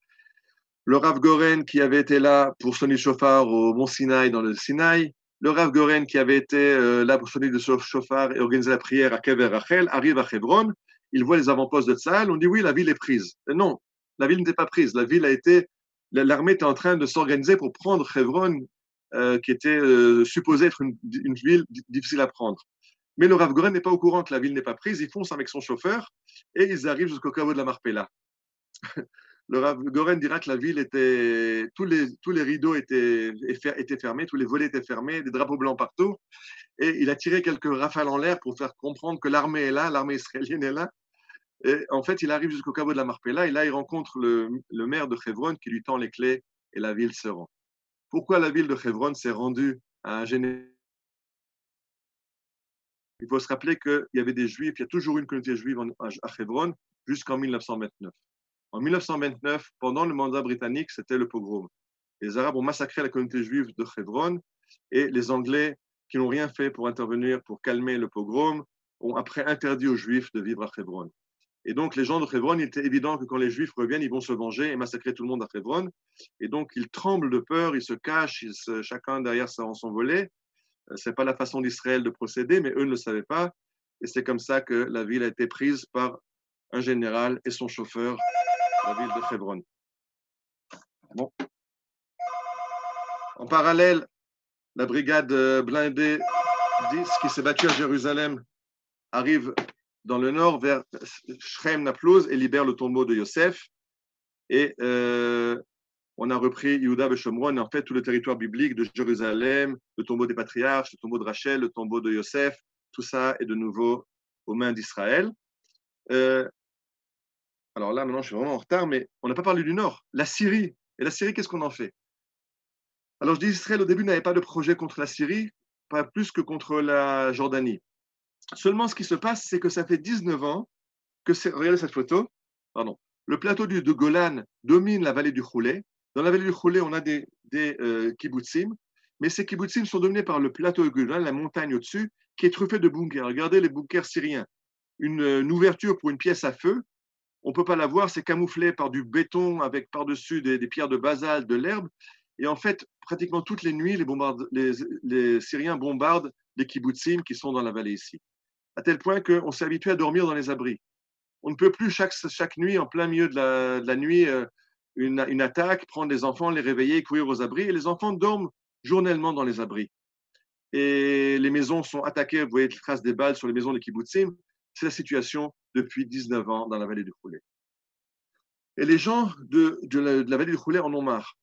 le Rav Goren qui avait été là pour sonner du chauffard au Mont Sinaï dans le Sinaï, le Rav Goren qui avait été là pour sonner du chauffard et organiser la prière à Kever Rachel, arrive à Hebron, il voit les avant-postes de Tzahal, on dit oui, la ville est prise. Non, la ville n'était pas prise, l'armée était en train de s'organiser pour prendre Hebron, qui était supposée être une ville difficile à prendre. Mais le Rav Goren n'est pas au courant que la ville n'est pas prise, il fonce avec son chauffeur et ils arrivent jusqu'au caveau de la Marpella. Le Rav Goren dira que la ville était, tous les rideaux étaient fermés, tous les volets étaient fermés, des drapeaux blancs partout, et il a tiré quelques rafales en l'air pour faire comprendre que l'armée est là, l'armée israélienne est là. Et en fait, il arrive jusqu'au caveau de la Marpella et là, il rencontre le maire de Hebron qui lui tend les clés et la ville se rend. Pourquoi la ville de Hebron s'est rendue à un général? Il faut se rappeler qu'il y avait des Juifs, il y a toujours une communauté juive à Hebron jusqu'en 1929. En 1929, pendant le mandat britannique, c'était le pogrom. Les Arabes ont massacré la communauté juive de Hebron et les Anglais, qui n'ont rien fait pour intervenir, pour calmer le pogrom, ont après interdit aux Juifs de vivre à Hebron. Et donc, les gens de Hebron, il était évident que quand les Juifs reviennent, ils vont se venger et massacrer tout le monde à Hebron. Et donc, ils tremblent de peur, ils se cachent, chacun derrière son volet. Ce n'est pas la façon d'Israël de procéder, mais eux ne le savaient pas. Et c'est comme ça que la ville a été prise par un général et son chauffeur, la ville de Hebron. Bon. En parallèle, la brigade blindée 10 qui s'est battue à Jérusalem arrive dans le nord vers Shrem Naplouz et libère le tombeau de Yosef. Et on a repris Yehuda Beshomron, en fait, tout le territoire biblique de Jérusalem, le tombeau des patriarches, le tombeau de Rachel, le tombeau de Yosef, tout ça est de nouveau aux mains d'Israël. Alors là, maintenant, je suis vraiment en retard, mais on n'a pas parlé du Nord, la Syrie. Et la Syrie, qu'est-ce qu'on en fait? Alors, je dis Israël, au début, n'avait pas de projet contre la Syrie, pas plus que contre la Jordanie. Seulement, ce qui se passe, c'est que ça fait 19 ans que regardez cette photo, pardon, Le plateau de Golan domine la vallée du Choulé. Dans la vallée du Choulé, on a des kibbutzim, mais ces kibbutzim sont dominés par le plateau de Golan, la montagne au-dessus, qui est truffée de bunkers. Regardez les bunkers syriens. Une ouverture pour une pièce à feu, on ne peut pas la voir, c'est camouflé par du béton avec par-dessus des pierres de basalte, de l'herbe. Et en fait, pratiquement toutes les nuits, les Syriens bombardent les kibbutzim qui sont dans la vallée ici. À tel point qu'on s'est habitué à dormir dans les abris. On ne peut plus chaque nuit, en plein milieu de la nuit, une attaque, prendre les enfants, les réveiller, courir aux abris. Et les enfants dorment journellement dans les abris. Et les maisons sont attaquées, vous voyez les traces des balles sur les maisons des kibbutzim. C'est la situation depuis 19 ans dans la vallée du Choulé. Et les gens de la vallée du Choulé en ont marre.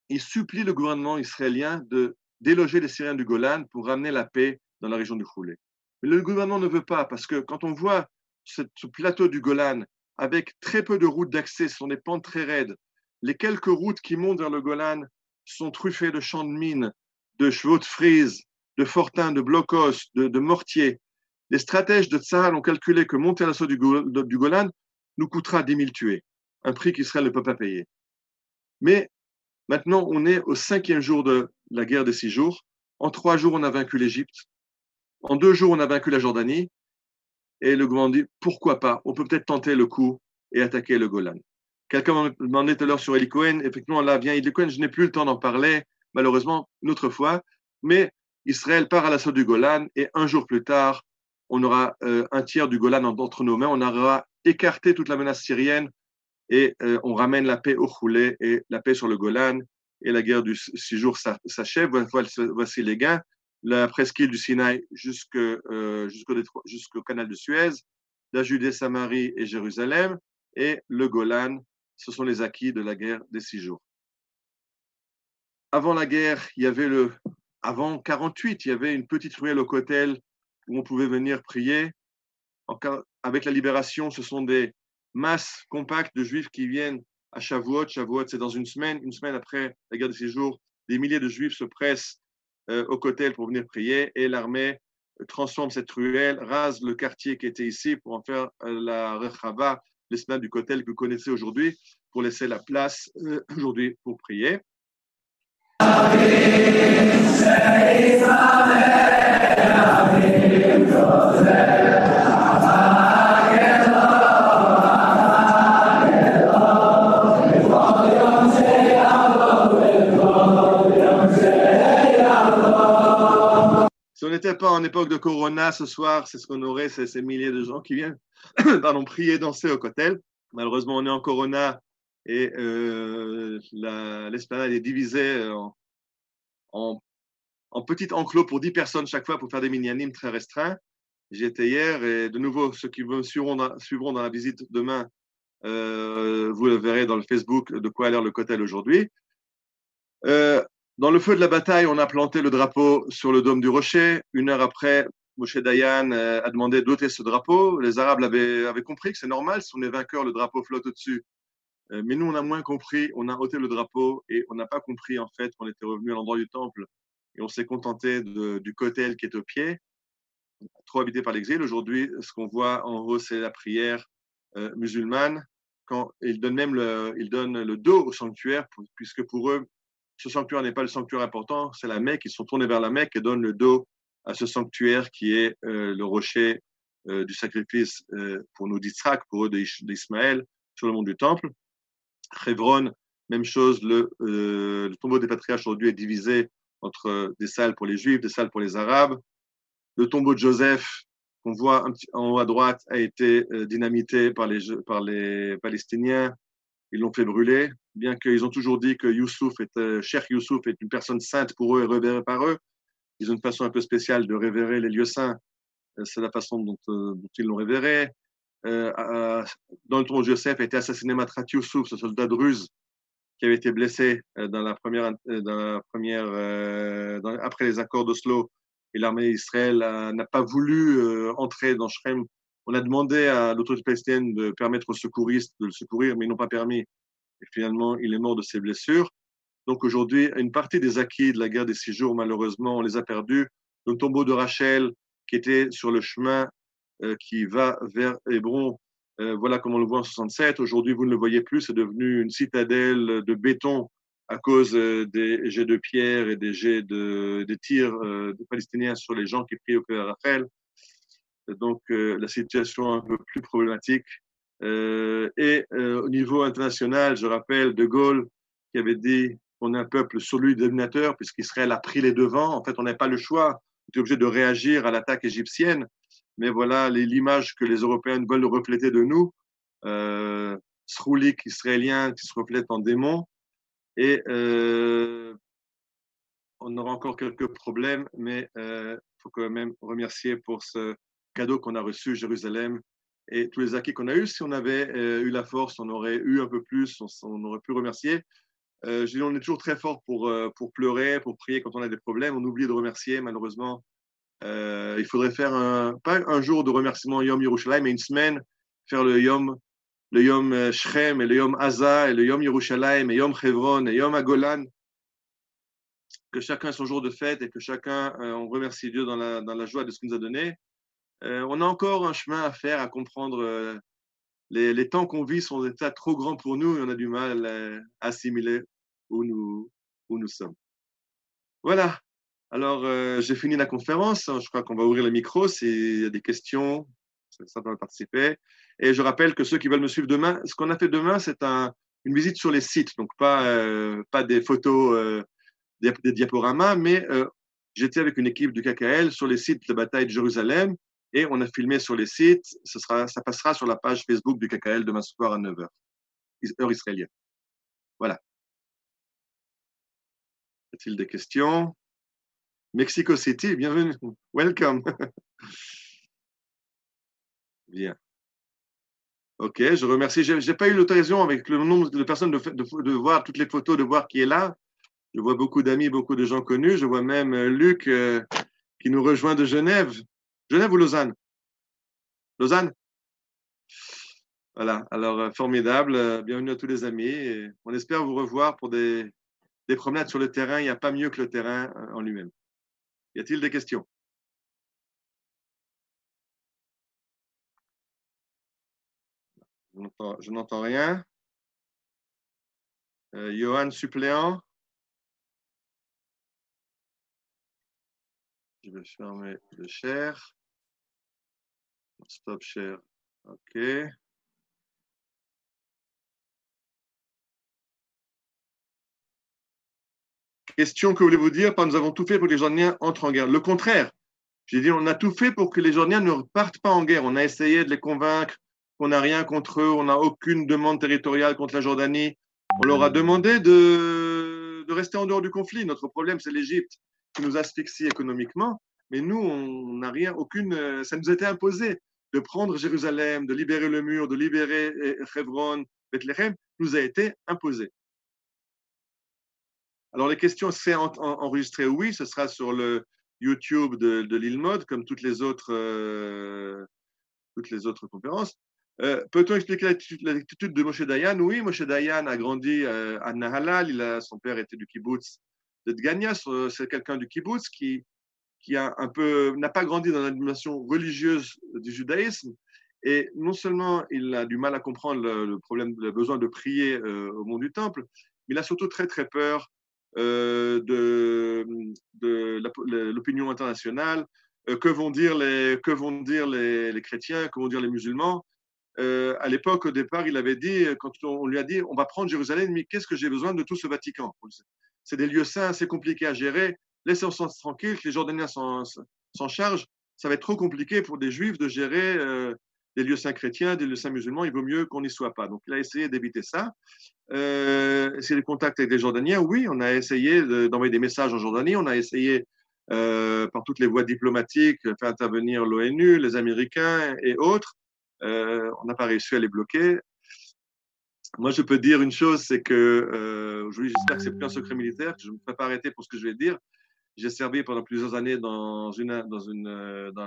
Ils supplient le gouvernement israélien de déloger les Syriens du Golan pour ramener la paix dans la région du Choulé. Mais le gouvernement ne veut pas, parce que quand on voit ce plateau du Golan avec très peu de routes d'accès, ce sont des pentes très raides, les quelques routes qui montent vers le Golan sont truffées de champs de mines, de chevaux de frise, de fortins, de blocos, de mortiers. Les stratèges de Tsahal ont calculé que monter à l'assaut du Golan nous coûtera 10 000 tués, un prix qu'Israël ne peut pas payer. Mais maintenant, on est au 5e jour de la guerre des 6 jours. En 3 jours, on a vaincu l'Égypte. En 2 jours, on a vaincu la Jordanie. Et le gouvernement dit, pourquoi pas, on peut peut-être tenter le coup et attaquer le Golan. Quelqu'un m'a demandé tout à l'heure sur Eli Cohen. Effectivement, là vient Eli Cohen. Je n'ai plus le temps d'en parler, malheureusement, une autre fois. Mais Israël part à l'assaut du Golan et un jour plus tard, on aura un tiers du Golan entre nos mains. On aura écarté toute la menace syrienne et on ramène la paix au Choulé et la paix sur le Golan. Et la guerre du 6 jours s'achève. Voici les gains. La presqu'île du Sinaï jusqu'au canal de Suez, la Judée, Samarie et Jérusalem, et le Golan, ce sont les acquis de la guerre des 6 jours. Avant la guerre, avant 48, il y avait une petite ruelle au Kotel où on pouvait venir prier. Avec la libération, ce sont des masses compactes de juifs qui viennent à Shavuot. Shavuot, c'est dans une semaine après la guerre des 6 jours, des milliers de juifs se pressent au Kotel pour venir prier et l'armée transforme cette ruelle, rase le quartier qui était ici pour en faire la Rechava, l'esplanade du Kotel que vous connaissez aujourd'hui, pour laisser la place aujourd'hui pour prier. Si on n'était pas en époque de Corona, ce soir, c'est ce qu'on aurait, c'est ces milliers de gens qui viennent prier, danser au Kotel. Malheureusement, on est en Corona et l'esplanade est divisée en petits enclos pour 10 personnes chaque fois pour faire des minyanim très restreints. J'y étais hier et de nouveau, ceux qui me suivront dans la visite demain, vous le verrez dans le Facebook de quoi a l'air le Kotel aujourd'hui. Dans le feu de la bataille, on a planté le drapeau sur le dôme du rocher. 1 heure après, Moshe Dayan a demandé d'ôter ce drapeau. Les Arabes avaient compris que c'est normal, si on est vainqueur, le drapeau flotte au-dessus. Mais nous, on a moins compris, on a ôté le drapeau et on n'a pas compris en fait qu'on était revenu à l'endroit du temple et on s'est contenté du Kotel qui est au pied, trop habité par l'exil. Aujourd'hui, ce qu'on voit en haut, c'est la prière musulmane. Quand ils donnent le dos au sanctuaire, puisque pour eux, ce sanctuaire n'est pas le sanctuaire important, c'est la Mecque. Ils sont tournés vers la Mecque et donnent le dos à ce sanctuaire qui est le rocher du sacrifice pour nous d'Israël, pour eux d'Ismaël, sur le mont du Temple. Hebron, même chose, le tombeau des patriarches aujourd'hui est divisé entre des salles pour les Juifs, des salles pour les Arabes. Le tombeau de Joseph, qu'on voit en haut à droite, a été dynamité par les Palestiniens. Ils l'ont fait brûler, bien qu'ils ont toujours dit que Cheikh Youssouf est une personne sainte pour eux et révérée par eux. Ils ont une façon un peu spéciale de révérer les lieux saints. C'est la façon dont ils l'ont révéré. Dans le tombeau de Joseph a été assassiné Matrat Youssouf, ce soldat druze qui avait été blessé après les accords d'Oslo. Et l'armée d'Israël n'a pas voulu entrer dans Shrem. On a demandé à l'autorité palestinienne de permettre aux secouristes de le secourir, mais ils n'ont pas permis. Et finalement, il est mort de ses blessures. Donc aujourd'hui, une partie des acquis de la guerre des 6 jours, malheureusement, on les a perdus. Le tombeau de Rachel, qui était sur le chemin qui va vers Hébron, Voilà comme on le voit en 67. Aujourd'hui, vous ne le voyez plus. C'est devenu une citadelle de béton à cause des jets de pierre et des jets des tirs des Palestiniens sur les gens qui prient au Père Raphaël. Donc, la situation est un peu plus problématique. Au niveau international, je rappelle De Gaulle qui avait dit qu'on est un peuple celui dominateur puisqu'Israël a pris les devants. En fait, on n'avait pas le choix. On était obligé de réagir à l'attaque égyptienne. Mais voilà l'image que les Européens veulent refléter de nous. Sroulik israélien qui se reflète en démon. Et on aura encore quelques problèmes, mais faut quand même remercier pour ce cadeau qu'on a reçu, Jérusalem, et tous les acquis qu'on a eus. Si on avait eu la force, on aurait eu un peu plus, on aurait pu remercier. Je dis, on est toujours très fort pour pleurer, pour prier quand on a des problèmes. On oublie de remercier, malheureusement. Il faudrait faire pas un jour de remerciement Yom Yerushalayim, mais une semaine, faire le Yom Shrem, et le Yom Aza, et le Yom Yerushalayim, et Yom Hebron, et Yom Agolan. Que chacun ait son jour de fête et que chacun, on remercie Dieu dans la joie de ce qu'il nous a donné. On a encore un chemin à faire, à comprendre. Les temps qu'on vit sont des tas trop grands pour nous et on a du mal à assimiler où nous sommes. Voilà. Alors, j'ai fini la conférence. Je crois qu'on va ouvrir le micro. S'il y a des questions, ça peut participer. Et je rappelle que ceux qui veulent me suivre demain, ce qu'on a fait demain, c'est une visite sur les sites. Donc, pas des photos, des diaporamas, mais j'étais avec une équipe du KKL sur les sites de la bataille de Jérusalem et on a filmé sur les sites. Ça passera sur la page Facebook du KKL demain soir à 9h, heure israélienne. Voilà. Y a-t-il des questions? Mexico City, bienvenue. Welcome. Bien. Ok, je remercie. Je n'ai pas eu l'occasion avec le nombre de personnes de voir toutes les photos, de voir qui est là. Je vois beaucoup d'amis, beaucoup de gens connus. Je vois même Luc qui nous rejoint de Genève. Genève ou Lausanne? Lausanne? Voilà, alors formidable. Bienvenue à tous les amis. Et on espère vous revoir pour des promenades sur le terrain. Il n'y a pas mieux que le terrain en lui-même. Y a-t-il des questions? Je n'entends rien. Johan, suppléant. Je vais fermer le share. Stop share. OK. Question, que voulez-vous dire par nous avons tout fait pour que les Jordaniens entrent en guerre? Le contraire. J'ai dit on a tout fait pour que les Jordaniens ne partent pas en guerre. On a essayé de les convaincre qu'on n'a rien contre eux, on n'a aucune demande territoriale contre la Jordanie. On leur a demandé de rester en dehors du conflit. Notre problème, c'est l'Égypte qui nous asphyxie économiquement. Mais nous, on n'a rien, aucune. Ça nous a été imposé de prendre Jérusalem, de libérer le mur, de libérer Hebron, Bethléem, nous a été imposé. Alors, les questions, c'est enregistré, oui, ce sera sur le YouTube de l'ILMOD, comme toutes les autres conférences. Peut-on expliquer l'attitude de Moshe Dayan? Oui, Moshe Dayan a grandi à Nahalal, son père était du kibbutz de Dgania, c'est quelqu'un du kibbutz qui n'a pas grandi dans l'animation religieuse du judaïsme, et non seulement il a du mal à comprendre le problème, le besoin de prier au mont du temple, mais il a surtout très très peur de l'opinion internationale. Que vont dire les chrétiens, que vont dire les musulmans? À l'époque, au départ, il avait dit, quand on lui a dit, on va prendre Jérusalem, mais qu'est-ce que j'ai besoin de tout ce Vatican? C'est des lieux saints, c'est compliqué à gérer. Laissez-on tranquille, que les Jordaniens s'en chargent. Ça va être trop compliqué pour des Juifs de gérer des lieux saints chrétiens, des lieux saints musulmans. Il vaut mieux qu'on n'y soit pas. Donc, il a essayé d'éviter ça. Essayer de contact avec les Jordaniens, oui, on a essayé d'envoyer des messages en Jordanie. On a essayé par toutes les voies diplomatiques, faire intervenir l'ONU, les Américains et autres. On n'a pas réussi à les bloquer. Moi, je peux dire une chose, c'est que aujourd'hui, j'espère que c'est plus un secret militaire, que je ne me fais pas arrêter pour ce que je vais dire. J'ai servi pendant plusieurs années dans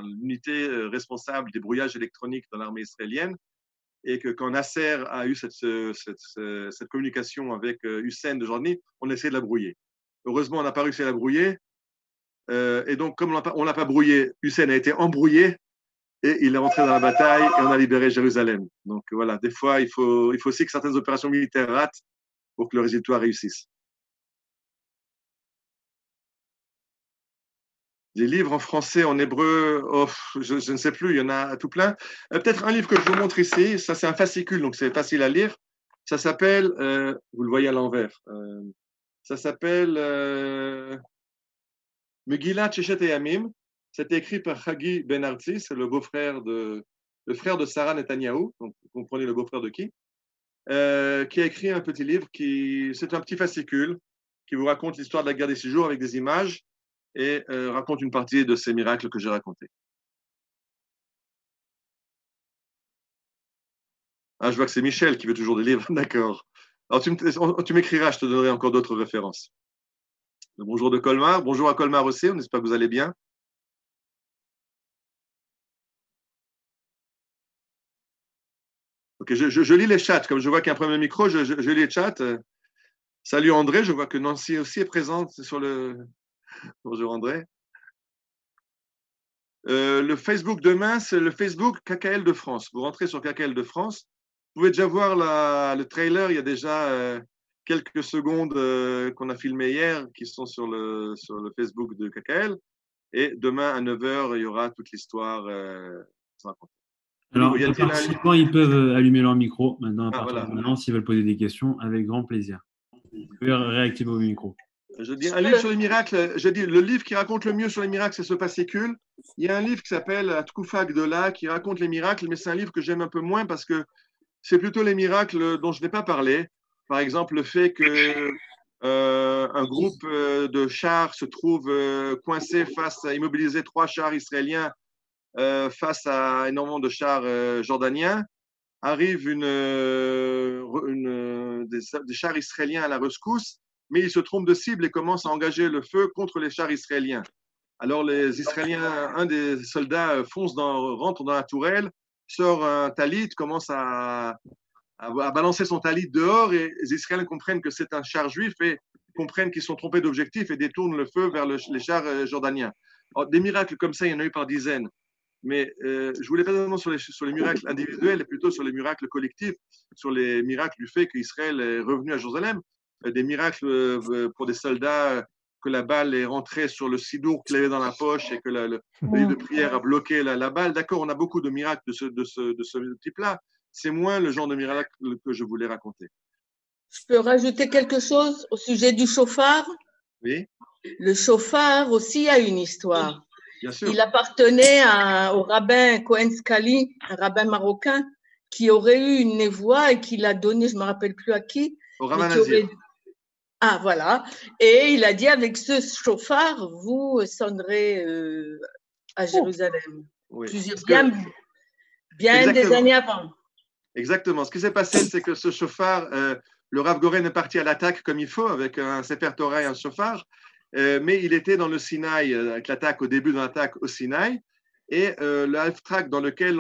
l'unité responsable des brouillages électroniques dans l'armée israélienne, et que quand Nasser a eu cette communication avec Hussein de Jordanie, on a essayé de la brouiller. Heureusement, on n'a pas réussi à la brouiller. Et donc, comme on ne l'a pas brouillé, Hussein a été embrouillé. et il est rentré dans la bataille et on a libéré Jérusalem. Donc voilà, des fois, il faut aussi que certaines opérations militaires ratent pour que le résultat réussisse. Des livres en français, en hébreu, oh, je ne sais plus, il y en a tout plein. Peut-être un livre que je vous montre ici, ça c'est un fascicule, donc c'est facile à lire. Ça s'appelle, vous le voyez à l'envers, ça s'appelle Megillat Sheshet Yamim. C'était écrit par Hagi Ben Artzi, c'est le frère de Sarah Netanyahou, donc vous comprenez le beau-frère de qui a écrit un petit livre c'est un petit fascicule qui vous raconte l'histoire de la guerre des 6 jours avec des images et raconte une partie de ces miracles que j'ai racontés. Ah, je vois que c'est Michel qui veut toujours des livres, d'accord. Alors tu m'écriras, je te donnerai encore d'autres références. Bonjour de Colmar, bonjour à Colmar aussi, on espère que vous allez bien. Ok, je lis les chats, comme je vois qu'il y a un premier micro, je lis les chats. Salut André, je vois que Nancy aussi est présente sur le... Bonjour André. Le Facebook demain, c'est le Facebook KKL de France. Vous rentrez sur KKL de France, vous pouvez déjà voir le trailer, il y a déjà quelques secondes qu'on a filmé hier qui sont sur le Facebook de KKL. Et demain à 9h, il y aura toute l'histoire. Alors, les participants, ils peuvent allumer leur micro maintenant, à partir voilà. de maintenant, s'ils veulent poser des questions, avec grand plaisir. Vous pouvez réactiver vos micros. Je dis un livre sur les miracles. Je dis le livre qui raconte le mieux sur les miracles, c'est ce fascicule. Il y a un livre qui s'appelle Tkoufa Gdola qui raconte les miracles, mais c'est un livre que j'aime un peu moins parce que c'est plutôt les miracles dont je n'ai pas parlé. Par exemple, le fait que un groupe de chars se trouve coincé face à immobiliser 3 chars israéliens face à énormément de chars jordaniens. Arrive des chars israéliens à la rescousse, mais ils se trompent de cible et commencent à engager le feu contre les chars israéliens. Alors les Israéliens, un des soldats rentre dans la tourelle, sort un talit, commence à balancer son talit dehors et les Israéliens comprennent que c'est un char juif et comprennent qu'ils sont trompés d'objectif et détournent le feu vers les chars jordaniens. Alors, des miracles comme ça, il y en a eu par dizaines. Mais je voulais pas seulement sur les miracles individuels, mais plutôt sur les miracles collectifs, sur les miracles du fait qu'Israël est revenu à Jérusalem, des miracles pour des soldats, que la balle est rentrée sur le sidour qu'il avait dans la poche et que le livre de prière a bloqué la balle. D'accord, on a beaucoup de miracles de ce type-là. C'est moins le genre de miracle que je voulais raconter. Je peux rajouter quelque chose au sujet du chauffard? Oui. Le chauffard aussi a une histoire. Bien sûr. Il appartenait au rabbin Cohen Scali, un rabbin marocain, qui aurait eu une névoie et qui l'a donné, je ne me rappelle plus à qui. Au rabbin Nazir. Ah, voilà. Et il a dit, avec ce chauffard, vous sonnerez à Jérusalem. Oui. Bien des années avant. Exactement. Ce qui s'est passé, c'est que ce chauffard, le Rav Goren est parti à l'attaque comme il faut, avec un Sefer Torah et un chauffard. Mais il était dans le Sinaï, avec l'attaque, au début de l'attaque au Sinaï, et le half-track dans lequel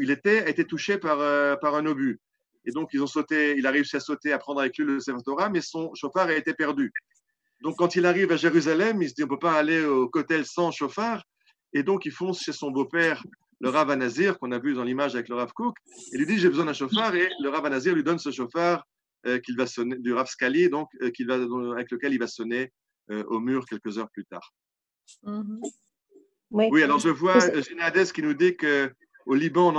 il était a été touché par un obus. Et donc, il a réussi à sauter, à prendre avec lui le Sefer Torah, mais son chauffard a été perdu. Donc, quand il arrive à Jérusalem, il se dit, on ne peut pas aller au Kotel sans chauffard, et donc il fonce chez son beau-père, le Rav Anazir, qu'on a vu dans l'image avec le Rav Kook, et lui dit, j'ai besoin d'un chauffard, et le Rav Anazir lui donne ce chauffard qu'il va sonner, du Rav Scali, donc, avec lequel il va sonner au mur quelques heures plus tard. Oui, alors je vois Ginades qui nous dit qu'au Liban,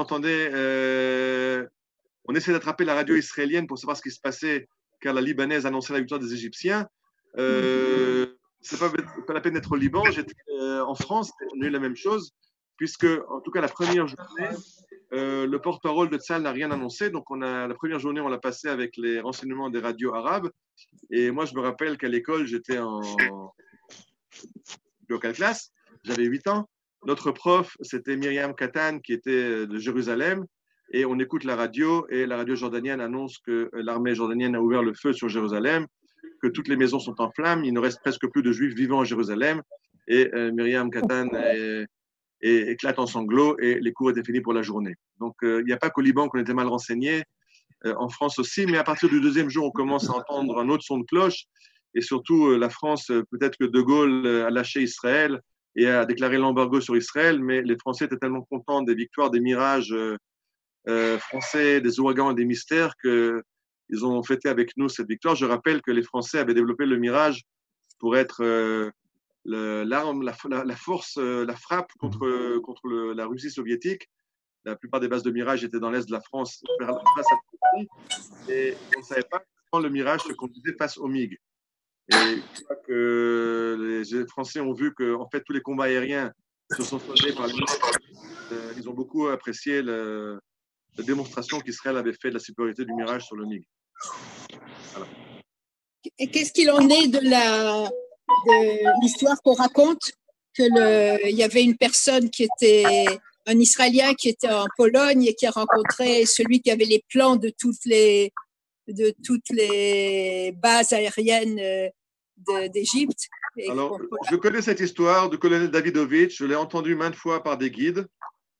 on essaie d'attraper la radio israélienne pour savoir ce qui se passait car la Libanaise annonçait la victoire des Égyptiens. C'est pas la peine d'être au Liban. J'étais en France, on a eu la même chose, puisque en tout cas la première journée, le porte-parole de Tzal n'a rien annoncé. Donc la première journée, on l'a passée avec les renseignements des radios arabes. Et moi, je me rappelle qu'à l'école, j'étais en quelle classe? J'avais 8 ans. Notre prof, c'était Myriam Katan, qui était de Jérusalem. Et on écoute la radio, et la radio jordanienne annonce que l'armée jordanienne a ouvert le feu sur Jérusalem, que toutes les maisons sont en flammes, il ne reste presque plus de juifs vivants à Jérusalem. Et Myriam Katan éclate en sanglots, et les cours étaient finis pour la journée. Donc, il n'y a pas qu'au Liban qu'on était mal renseignés, en France aussi, mais à partir du deuxième jour, on commence à entendre un autre son de cloche, et surtout la France, peut-être que De Gaulle a lâché Israël, et a déclaré l'embargo sur Israël, mais les Français étaient tellement contents des victoires, des mirages français, des ouragans et des mystères qu'ils ont fêté avec nous cette victoire. Je rappelle que les Français avaient développé le mirage pour être l'arme, la force, la frappe contre la Russie soviétique. La plupart des bases de mirage étaient dans l'est de la France, face à la Russie, et on ne savait pas comment le mirage se conduisait face au MiG. Et une fois que les Français ont vu que en fait, tous les combats aériens se sont soldés par les missiles, ils ont beaucoup apprécié la démonstration qu'Israël avait fait de la supériorité du mirage sur le MiG. Voilà. Et qu'est-ce qu'il en est de l'histoire qu'on raconte il y avait une personne qui était un Israélien qui était en Pologne et qui a rencontré celui qui avait les plans de toutes les bases aériennes d'Égypte. Alors, je connais cette histoire du colonel Davidovitch, je l'ai entendue maintes fois par des guides.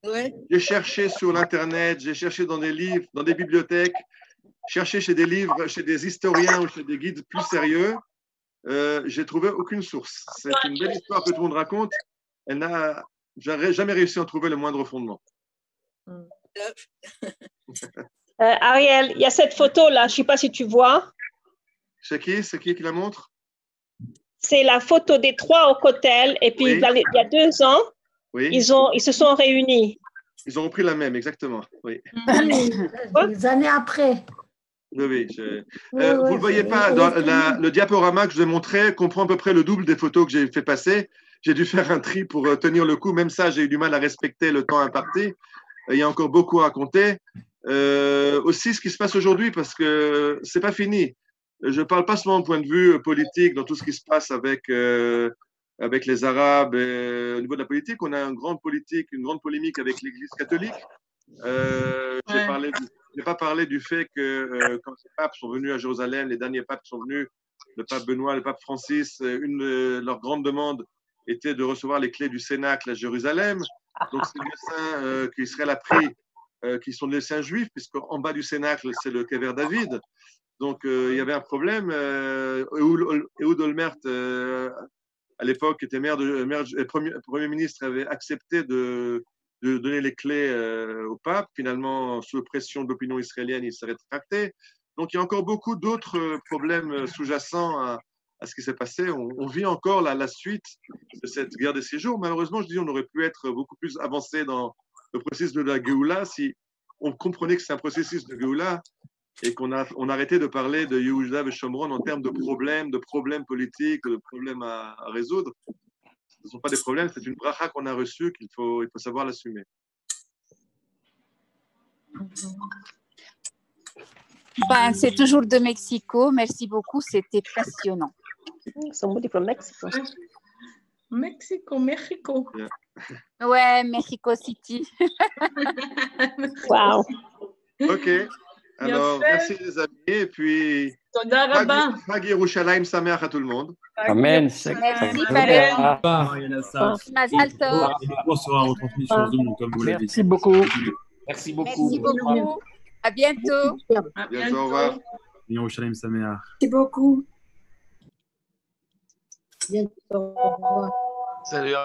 Ouais. J'ai cherché sur l'Internet, j'ai cherché dans des livres, dans des bibliothèques, cherché chez des livres, chez des historiens ou chez des guides plus sérieux. J'ai trouvé aucune source. C'est une belle histoire que tout le monde raconte. Elle n'a jamais réussi à en trouver le moindre fondement. Ariel, il y a cette photo-là, je ne sais pas si tu vois. C'est qui la montre? C'est la photo des trois au Kotel. Et puis, oui. Il y a 2 ans, oui. Ils se sont réunis. Ils ont repris la même, exactement. Oui. Des années après. Oui. Vous ne le voyez pas, dans le diaporama que je vous ai montré comprend à peu près le double des photos que j'ai fait passer. J'ai dû faire un tri pour tenir le coup. Même ça, j'ai eu du mal à respecter le temps imparti. Il y a encore beaucoup à raconter. Aussi, ce qui se passe aujourd'hui, parce que ce n'est pas fini. Je ne parle pas seulement du point de vue politique, dans tout ce qui se passe avec les Arabes. Au niveau de la politique, on a une grande polémique avec l'Église catholique. Je n'ai pas parlé du fait que quand les papes sont venus à Jérusalem, les derniers papes sont venus, le pape Benoît, le pape Francis, une de leurs grandes demandes était de recevoir les clés du Cénacle à Jérusalem. Donc, c'est des saints qu'Israël a pris, qui sont des saints juifs, puisqu'en bas du Cénacle, c'est le Kever David. Donc, il y avait un problème. Ehud Olmert, à l'époque, était Premier ministre, avait accepté de donner les clés au pape. Finalement, sous pression de l'opinion israélienne, il s'est rétracté. Donc, il y a encore beaucoup d'autres problèmes sous-jacents à ce qui s'est passé. On vit encore la suite de cette guerre des 6 jours. Malheureusement, je dis, on aurait pu être beaucoup plus avancé dans le processus de la Géoula si on comprenait que c'est un processus de Géoula et qu'on arrêtait de parler de Yehuda et Shomron en termes de problèmes politiques, de problèmes à résoudre. Ce ne sont pas des problèmes, c'est une bracha qu'on a reçue qu'il faut savoir l'assumer. Ben, c'est toujours de Mexico. Merci beaucoup, c'était passionnant. Somebody from Mexico. Mexico. Yeah. Ouais, Mexico City. Wow. Ok. Alors, merci les amis. Et puis, Chag Yerushalayim Sameach à tout le monde. Amen. Merci, Pareil. Mazal Tov. On sera retransmis sur Zoom, comme vous l'avez dit. Merci beaucoup. Merci beaucoup. À bientôt. À Bientôt, au revoir. Yerushalayim Sameach. Merci beaucoup. Bientôt. Au revoir. Salut.